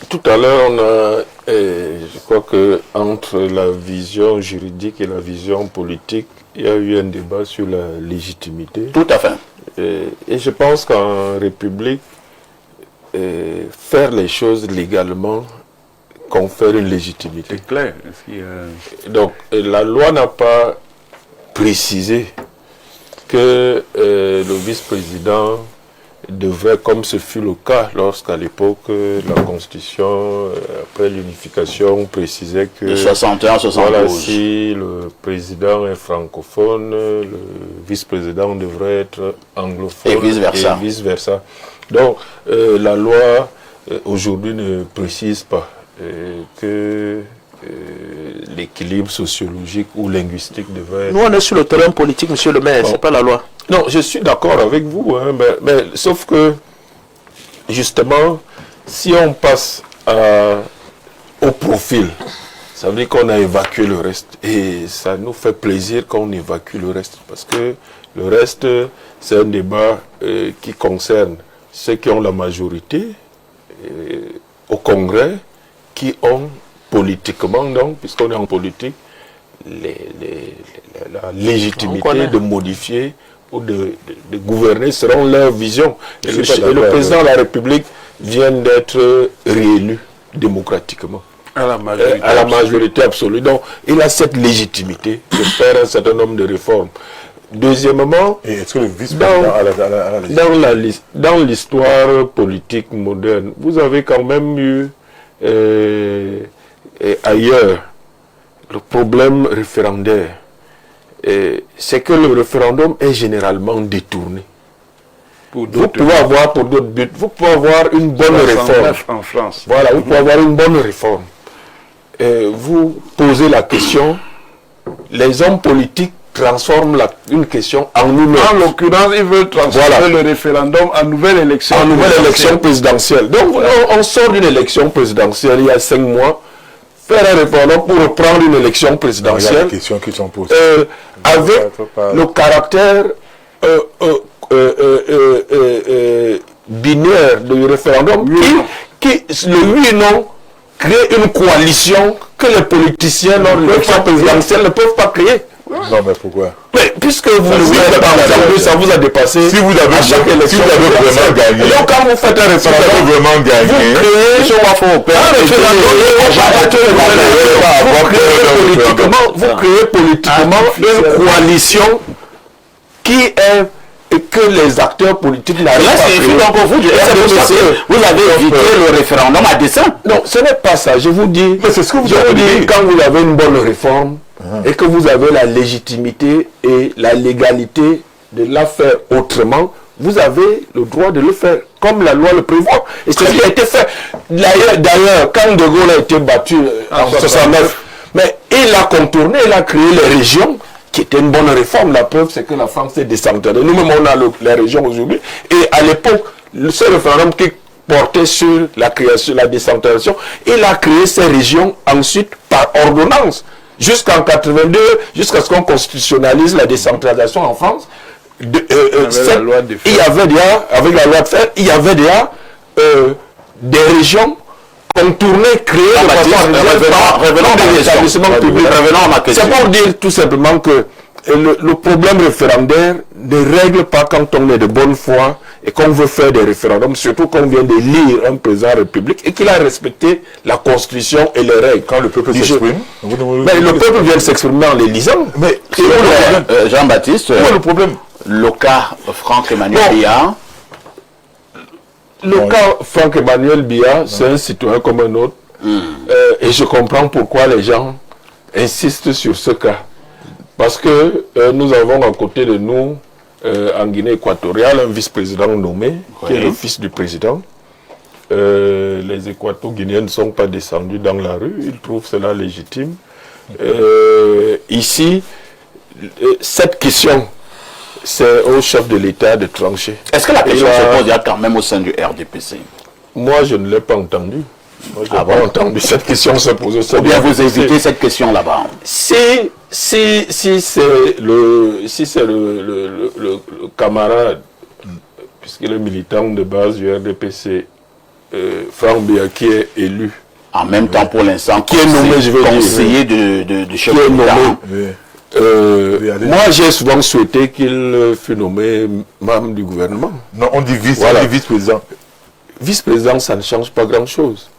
Tout à l'heure, je crois que entre la vision juridique et la vision politique, il y a eu un débat sur la légitimité. Tout à fait. Et je pense qu'en République, faire les choses légalement confère une légitimité. C'est clair. Donc, la loi n'a pas précisé que le vice-président devrait, comme ce fut le cas lorsqu'à l'époque la Constitution, après l'unification, précisait que de 61-72, voilà, si le président est francophone, le vice-président devrait être anglophone et vice-versa. Donc la loi aujourd'hui ne précise pas que l'équilibre sociologique ou linguistique devrait être... Nous, on est sur le terrain politique, monsieur le maire, c'est pas la loi. Non, je suis d'accord avec vous, hein, mais sauf que, justement, si on passe au profil, ça veut dire qu'on a évacué le reste. Et ça nous fait plaisir qu'on évacue le reste, parce que le reste, c'est un débat qui concerne ceux qui ont la majorité au Congrès, qui ont politiquement, donc, puisqu'on est en politique, la légitimité de modifier ou de gouverner selon leur vision. Et le président de la République vient d'être réélu démocratiquement. À la majorité absolue. Donc, il a cette légitimité de faire un certain nombre de réformes. Deuxièmement, est-ce que le vice-président dans l'histoire politique moderne, vous avez quand même eu ailleurs le problème référendaire. C'est que le référendum est généralement détourné. Vous pouvez avoir pour d'autres buts, vous pouvez avoir une bonne réforme. En France. Voilà, vous pouvez avoir une bonne réforme. Vous posez la question, les hommes politiques transforment une question en une autre. En l'occurrence, ils veulent transformer le référendum en nouvelle élection. En nouvelle élection présidentielle. Donc, on sort d'une élection présidentielle il y a 5 mois, faire un référendum pour reprendre une élection présidentielle. Les questions qui sont posées. Avec le caractère binaire du référendum qui le oui et non, crée une coalition que les politiciens lors de l'élection présidentielle ne peuvent pas créer. Non, mais pourquoi? Mais puisque vous ne pas, ça vous a dépassé. Si vous avez vraiment gagné. Donc quand vous faites un référendum, vraiment gagné. Vous créez politiquement une coalition qui est que les acteurs politiques n'arrivent pas à créer. Donc vous avez évité le référendum à dessein. Non, ce n'est pas ça. Je vous dis, mais c'est ce que vous avez dit. Quand vous avez une bonne réforme et que vous avez la légitimité et la légalité de la faire autrement, vous avez le droit de le faire comme la loi le prévoit. Et c'est ce qui a été fait. D'ailleurs, quand De Gaulle a été battu en 69, mais il a contourné, il a créé les régions, qui était une bonne réforme. La preuve, c'est que la France s'est décentralisée. Nous-mêmes, on a les régions aujourd'hui. Et à l'époque, ce référendum qui portait sur la création, la décentralisation, il a créé ces régions ensuite par ordonnance. Jusqu'en 82, jusqu'à ce qu'on constitutionnalise la décentralisation en France, il y avait déjà, avec la loi de fer, il y avait déjà des régions contournées, créées de façon revenant des établissements publics. C'est pour dire tout simplement que le problème référendaire ne règle pas quand on est de bonne foi et qu'on veut faire des référendums, surtout qu'on vient de lire un président de la République et qu'il a respecté la Constitution et les règles. Quand le peuple s'exprime, mais le peuple vient de s'exprimer en les lisant. Mais Jean-Baptiste, le problème, le cas Franck-Emmanuel Biya. Le cas Franck-Emmanuel Biya, c'est un citoyen comme un autre. Et je comprends pourquoi les gens insistent sur ce cas. Parce que nous avons à côté de nous, en Guinée équatoriale, un vice-président nommé, qui est le fils du président. Les Équato-Guinéens ne sont pas descendus dans la rue, ils trouvent cela légitime. Ici, cette question, c'est au chef de l'État de trancher. Est-ce que la question se pose quand même au sein du RDPC? Moi, je ne l'ai pas entendu. Moi, je n'ai pas entendu cette question se poser. Ou bien vous évitez cette question là-bas? Si c'est le camarade, puisqu'il est militant de base du RDPC, Franck Biya, qui est élu. En même temps, pour l'instant, qui est nommé, je veux dire, conseiller de chef de d'État. Moi, j'ai souvent souhaité qu'il fût nommé membre du gouvernement. Non, on dit vice-président. Vice-président, ça ne change pas grand-chose.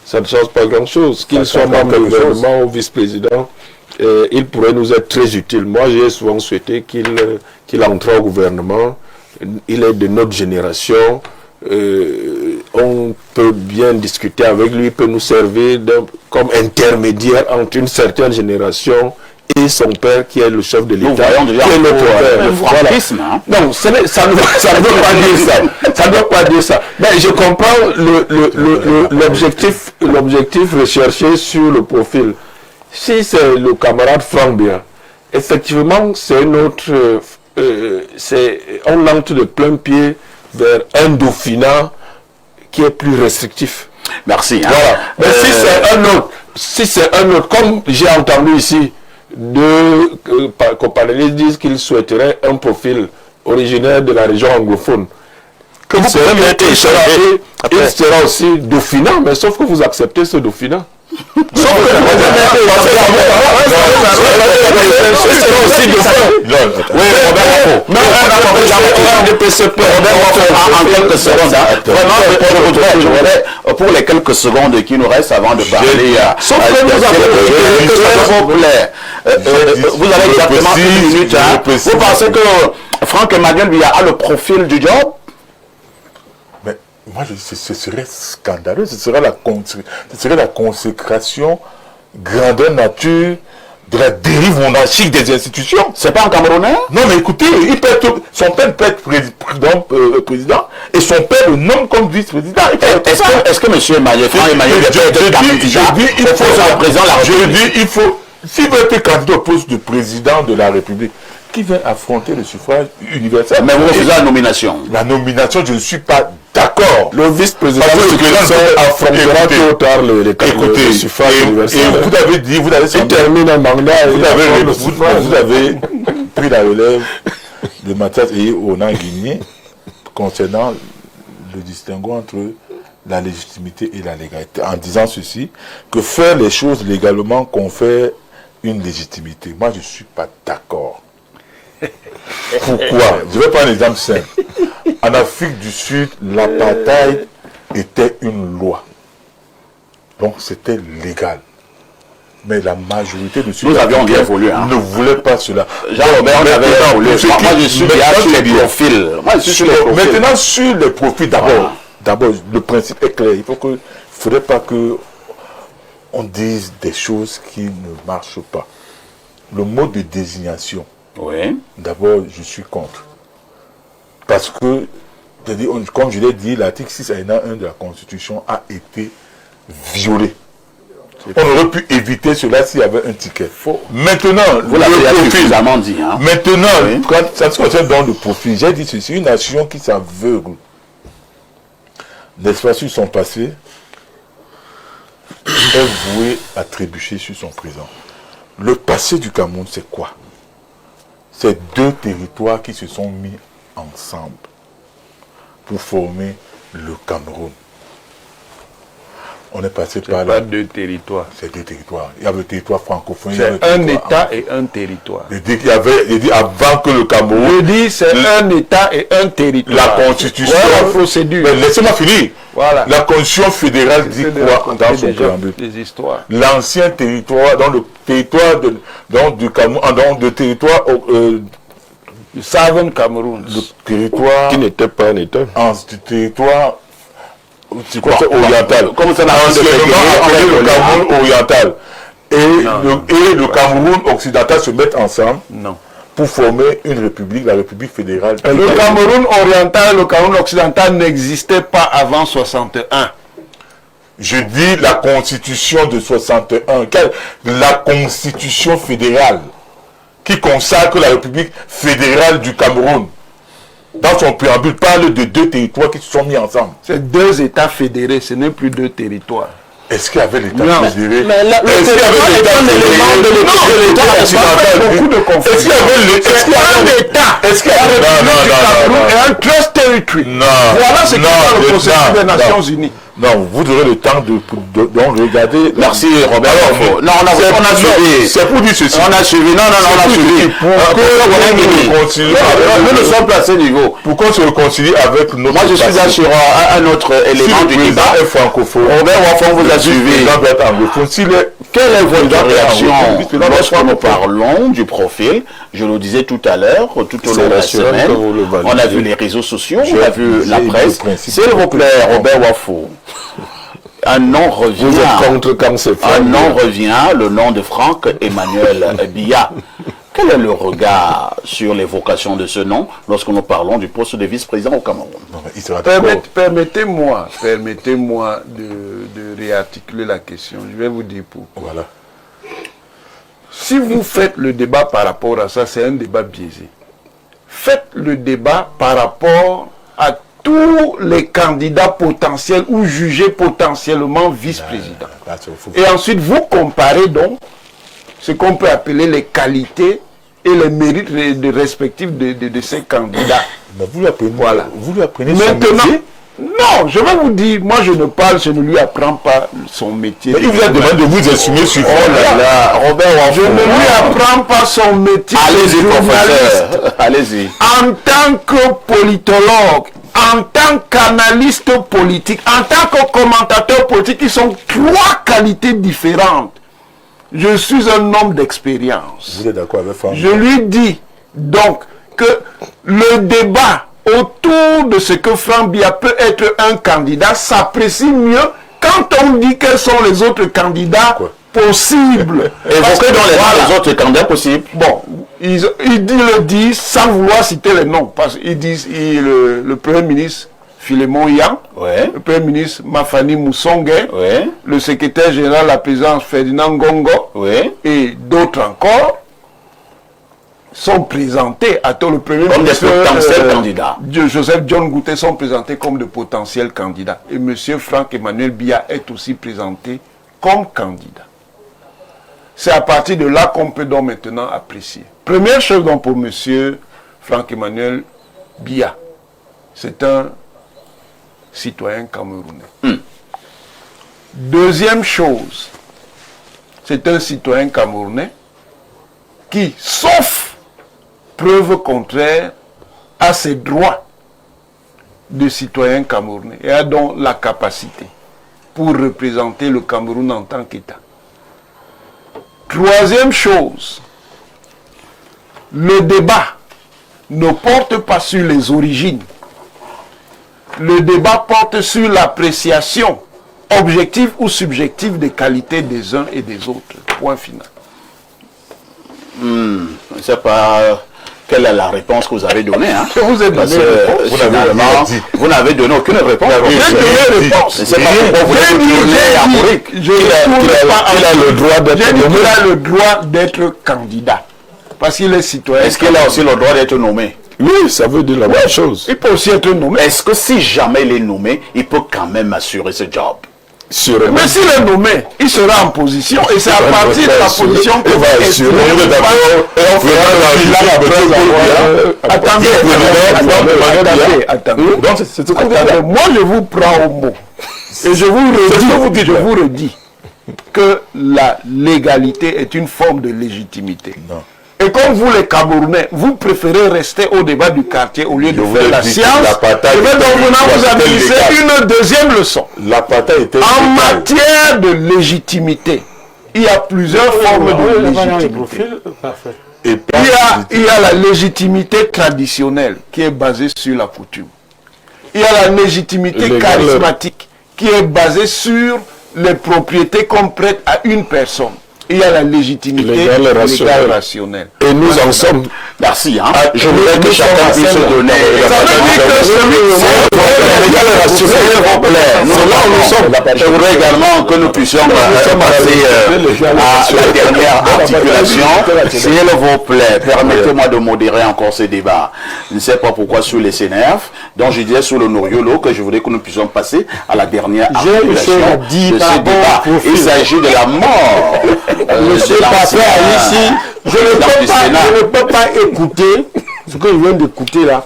Ça ne change pas grand-chose. Qu'il soit membre du gouvernement ou vice-président, il pourrait nous être très utile. Moi, j'ai souvent souhaité qu'il entre au gouvernement. Il est de notre génération. On peut bien discuter avec lui, il peut nous servir comme intermédiaire entre une certaine génération et son père qui est le chef de l'État. Nous voyons déjà le franquisme. Non, ça ne veut pas dire ça. Ça ne veut pas dire ça. Mais je comprends l'objectif recherché sur le profil. Si c'est le camarade Franck Biya, effectivement, c'est une autre... on entre de plein pied vers un dauphinat qui est plus restrictif. Merci. Hein. Voilà. Mais si c'est un autre, comme j'ai entendu ici, Copalelli disent qu'il souhaiterait un profil originaire de la région anglophone. Il sera aussi dauphinat, mais sauf que vous acceptez ce dauphinat. Pour les quelques secondes qui nous restent avant de parler, vous avez exactement une minute. Vous pensez que Franck-Emmanuel Biya a le profil du job? Moi, ce serait scandaleux, ce serait la consécration grandeur nature de la dérive monarchique des institutions. C'est pas un Camerounais? Non, mais écoutez, son père peut être président et son père le nomme comme vice-président. Est-ce que M. Emmanuel peut être candidat au poste de président de la République? S'il veut être candidat au poste de président de la République, qui vient affronter le suffrage universel? Mais vous refusez la nomination. La nomination, je ne suis pas d'accord. Le vice-président affrontera tôt ou tard le suffrage universel. Et vous avez dit, il termine un mandat. Vous avez pris la relève de Mathias et Onan Guigné concernant le distinguo entre la légitimité et la légalité, en disant ceci, que faire les choses légalement confère une légitimité. Moi, je ne suis pas d'accord. Pourquoi? Je vais prendre un exemple simple. En Afrique du Sud, l'apartheid était une loi. Donc c'était légal. Mais la majorité de ceux qui ne voulaient pas cela. Jean-Robert, on avait évolué. Moi, je suis sur les profils. Maintenant, sur les profils, d'abord, le principe est clair. Il ne faudrait pas qu'on dise des choses qui ne marchent pas. Le mode de désignation, d'abord, je suis contre. Parce que, comme je l'ai dit, l'article 6 alinéa 1 de la Constitution a été violé. On aurait pu éviter cela s'il y avait un ticket. Maintenant, vous l'avez suffisamment dit. Maintenant, quand ça se concerne dans le profil, j'ai dit ceci, une nation qui s'aveugle n'est-ce pas, sur son passé, est voué à trébucher sur son présent. Le passé du Cameroun, c'est quoi? C'est deux territoires qui se sont mis ensemble pour former le Cameroun. On est passé par là. Pas deux territoires. C'est deux territoires. Il y avait le territoire francophone. C'est un État et un territoire. Il dit avant que le Cameroun... Je dis c'est un État et un territoire. La constitution... Voilà la procédure. Mais laissez-moi finir. Voilà. La constitution fédérale dit quoi dans son préambule? Des histoires. L'ancien territoire, dans le territoire du Cameroun, dans le territoire... Le Southern Cameroun. le territoire... Qui n'était pas un État. Du territoire... C'est quoi, c'est oriental. Comme ça, anciennement appelé le Cameroun oriental. Et le Cameroun occidental se mettent ensemble Non. pour former une république, la République fédérale. Le Cameroun oriental et le Cameroun occidental n'existaient pas avant 61. Je dis la constitution de 61. La constitution fédérale qui consacre la République fédérale du Cameroun. Dans son préambule, parle de deux territoires qui se sont mis ensemble. C'est deux États fédérés, ce n'est plus deux territoires. Est-ce qu'il y avait l'État Non. fédéré? Mais là, le Est-ce qu'il y avait l'État fédéré? de l'État occidental? beaucoup de confusion. Est-ce qu'il y avait un État. Est-ce qu'il y avait Et un trust territory. Non. Voilà ce qui est dans le processus des Nations Unies. Non, vous aurez le temps de regarder. Merci Robert. Non, on a suivi. C'est pour dire ceci. On a suivi. Non, on a suivi. Nous nous sommes placés niveau. Pour qu'on se réconcilie avec notre... Moi, je suis là sur un autre élément du débat. est francophone. Robert Wafon vous a suivi. Quelle est votre réaction lorsque nous parlons du profil? Je le disais tout à l'heure, tout au long de la semaine. On a vu les réseaux sociaux, on a vu la presse. S'il vous plaît, Robert Wafon. Un nom revient. Vous êtes contre quand c'est fait. Un nom revient, le nom de Franck Emmanuel Biya. Quel est le regard sur l'évocation de ce nom lorsque nous parlons du poste de vice-président au Cameroun? Permettez-moi de réarticuler la question. Je vais vous dire pourquoi. Voilà. Si vous faites le débat par rapport à ça, c'est un débat biaisé. Faites le débat par rapport à tous les candidats potentiels ou jugés potentiellement vice-présidents. Et ensuite, vous comparez donc ce qu'on peut appeler les qualités et les mérites respectifs de ces candidats. Mais vous lui apprenez, Voilà. Vous lui apprenez Maintenant, son métier. non, je vais vous dire, moi je ne lui apprends pas son métier. Mais il vous a demandé de vous exprimer sur... Oh là là, Robert Je Wafon. ne lui apprends pas son métier de Allez-y, journaliste. professeur. Allez-y. En tant que politologue, en tant qu'analyste politique, en tant que commentateur politique, ils sont trois qualités différentes. Je suis un homme d'expérience. Vous êtes d'accord avec Franck? Je lui dis donc que le débat autour de ce que Franck Biya peut être un candidat s'apprécie mieux quand on dit quels sont les autres candidats possibles. Évoquez dans les autres candidats possibles. Bon, ils le disent sans vouloir citer les noms. Parce qu'ils disent le Premier ministre Philémon Yang, Ouais. le Premier ministre Mafani Moussongue, Ouais. le secrétaire général de la présidence Ferdinand Ngongo Ouais. et d'autres encore sont présentés à tout le Premier Comme des ministre potentiels candidats. Joseph John Goutet sont présentés comme de potentiels candidats. Et M. Franck Emmanuel Biya est aussi présenté comme candidat. C'est à partir de là qu'on peut donc maintenant apprécier. Première chose donc pour M. Franck Emmanuel Biya, c'est un citoyen camerounais. Deuxième chose, c'est un citoyen camerounais qui, sauf preuve contraire, a ses droits de citoyen camerounais et a donc la capacité pour représenter le Cameroun en tant qu'État. Troisième chose, le débat ne porte pas sur les origines. Le débat porte sur l'appréciation objective ou subjective des qualités des uns et des autres. Point final. Je ne sais pas quelle est la réponse que vous avez donnée. Hein? Je vous ai Parce donné que une réponse. finalement, vous n'avez donné aucune réponse. J'ai donné une réponse. Je ne sais pas pourquoi vous voulez tourner à Mauric. Je ne pas Il a le droit d'être J'ai dit nommé. qu'il a le droit d'être candidat. Parce qu'il est citoyen. Est-ce qu'il a aussi le droit d'être nommé? Oui, ça veut dire la même chose. Il peut aussi être nommé. Est-ce que si jamais il est nommé, il peut quand même assurer ce job? Sûrement. Mais s'il est nommé, il sera en position et c'est à partir de la position que il va assurer. Attendez. Moi, je vous prends au mot. Et je vous redis que la légalité est une forme de légitimité. Non. Et comme vous les Camerounais, vous préférez rester au débat du quartier au lieu de faire la science, je vais donc vous administrer une deuxième leçon. L'apartheid était En matière de légitimité, il y a plusieurs formes de légitimité. Parfait. Il y a la légitimité traditionnelle qui est basée sur la coutume. Il y a la légitimité charismatique qui est basée sur les propriétés qu'on prête à une personne. Il y a la légitimité légale rationnelle. Et nous en sommes. Merci. Hein. Je voudrais que chacun puisse se donner. Ça veut dire que Je voudrais également que nous puissions passer à la dernière articulation. S'il vous plaît, permettez-moi de modérer encore ce débat. Je ne sais pas pourquoi sur les CNRF, donc je disais sur le Noriolo que je voudrais que nous puissions passer à la dernière articulation de ce débat. Il s'agit de la mort. Monsieur Papé ici, je ne peux pas écouter ce que je viens d'écouter là,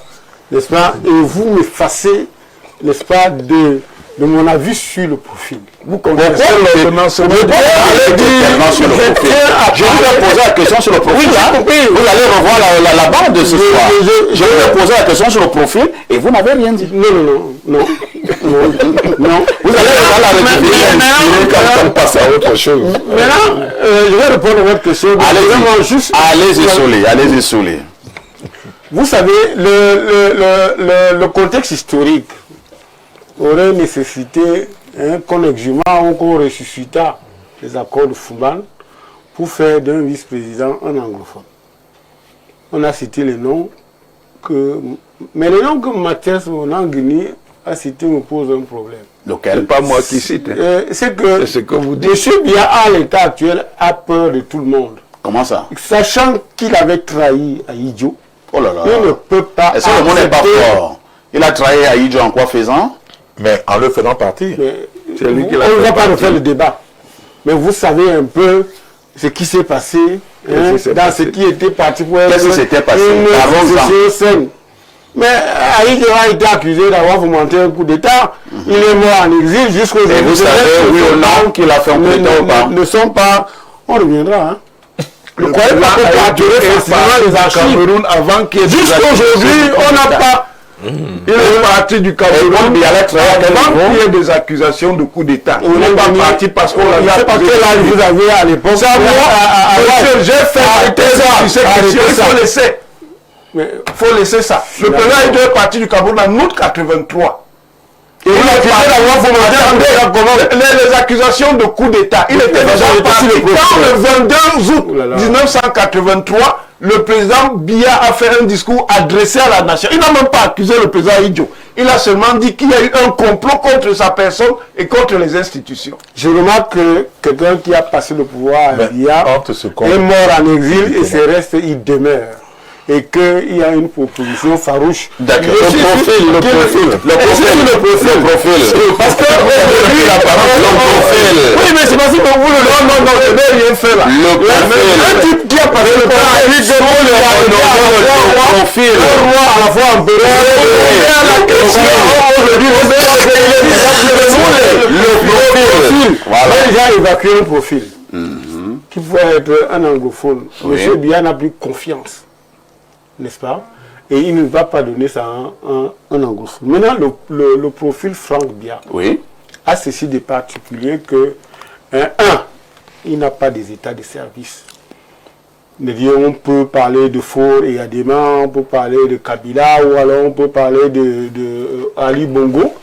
n'est-ce pas, et vous m'effacez, n'est-ce pas, de mon avis sur le profil. Vous connaissez Je vais poser la question sur le profil. Vous allez revoir la bande de ce soir. Je vais poser la question sur le profil et vous n'avez rien dit. Non. Vous allez revoir la république quand on passe à autre chose. Maintenant, je vais répondre à votre question. Allez-y, Soulé. Vous savez, le contexte historique aurait nécessité qu'on exhuma ou qu'on ressuscita les accords de Fouban pour faire d'un vice-président un anglophone. On a cité les noms mais les noms que Mathias Onangini a cité me pose un problème. Lequel? C'est pas moi qui cite. C'est que ce que vous dites. M. Biya, à l'état actuel, a peur de tout le monde. Comment ça? Sachant qu'il avait trahi à Idjo, oh là là. il ne peut pas. Est-ce que le monde n'est pas fort? Il a trahi à Idjo en quoi faisant? Mais en le faisant partir. C'est lui qui l'a On ne va fait pas refaire le débat. Mais vous savez un peu ce qui s'est passé dans ce qui était parti pour Qu'est-ce qui s'était passé? saine. Mais Aïdjo a été accusé d'avoir fomenté un coup d'État. Il est mort en exil jusqu'au jour. Et vous savez, oui ou non, qu'il a fait un coup d'État ou pas? Ne sont pas. On reviendra. Hein. Le croyez pas qu'on peut attirer facilement les archives Cameroun avant qu'il y ait jusqu'aujourd'hui, on n'a pas. Il est parti du Cameroun avant qu'il y ait des accusations de coup d'État. On n'est pas parti parce qu'on l'a fait. Parce que là, vous avez à l'époque. C'est à moi. J'ai fait arrêter ça. Il faut laisser. Il faut laisser ça. Le président est parti du Cameroun en août 83. Et il a fait les accusations de coup d'État. Il était déjà parti quand le 22 août 1983. Le président Biya a fait un discours adressé à la nation. Il n'a même pas accusé le président Idjo. Il a seulement dit qu'il y a eu un complot contre sa personne et contre les institutions. Je remarque que quelqu'un qui a passé le pouvoir à Biya est mort en exil et ses restes y demeurent. Et qu'il y a une proposition farouche. D'accord. Le profil. Parce que lui, la parole, oui, mais c'est parce que vous non, je n'ai rien fait là. Un type qui a passé le pouvoir, le profil. Un roi à la fois empereur. Le profil. Voilà. Déjà évacué un profil. Qui pouvait être un anglophone. Monsieur Biya n'a plus confiance. N'est-ce pas? Et il ne va pas donner ça à un anglophone. Maintenant, le profil Franck Biya a ceci de particulier que, il n'a pas des états de service. On peut parler de Faure et Adema, on peut parler de Kabila, ou alors on peut parler de Ali Bongo.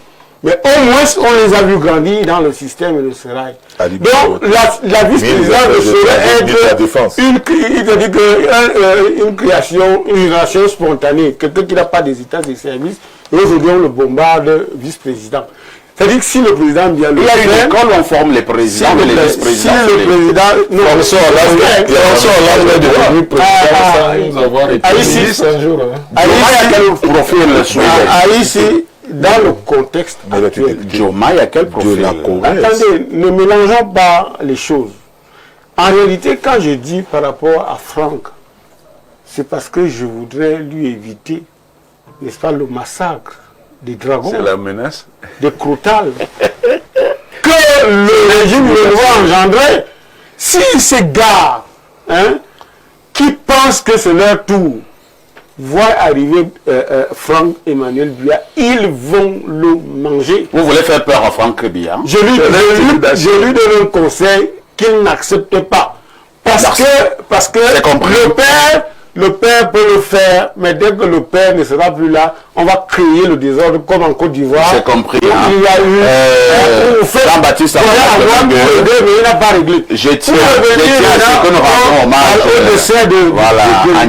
Mais au moins, on les a vus grandir dans le système de Serail. Donc, la vice-présidente ne saurait être une création spontanée. Quelqu'un qui n'a pas des états de service, et aujourd'hui on le bombarde vice-président. C'est-à-dire que si le président Biya le Il y a une fait, école où on forme les présidents et les si vice-présidents. le président... Non, François Hollande est devenu président sans avoir été Haïti, ministre un jour. Hein. Diomaye, quel profil suivait? Haïti, dans le contexte actuel, Diomaye, quel De profil? la Corée. attendez, ne mélangeons pas les choses. En réalité, quand je dis par rapport à Franck, c'est parce que je voudrais lui éviter, n'est-ce pas, le massacre des dragons, C'est la menace. des crotales, que le régime le doit engendrer. Si ces gars, hein, qui pensent que c'est leur tour, voient arriver Franck Emmanuel Biya, ils vont le manger. Vous voulez faire peur à Franck Biya? Je lui donne un conseil qu'il n'accepte pas. Parce que C'est compris. le père peut le faire, mais dès que le père ne sera plus là, on va créer le désordre comme en Côte d'Ivoire. C'est compris. Il y a eu Jean-Baptiste mais il n'a pas réglé. je tiens à ce que nous rendons hommage au décès de voilà,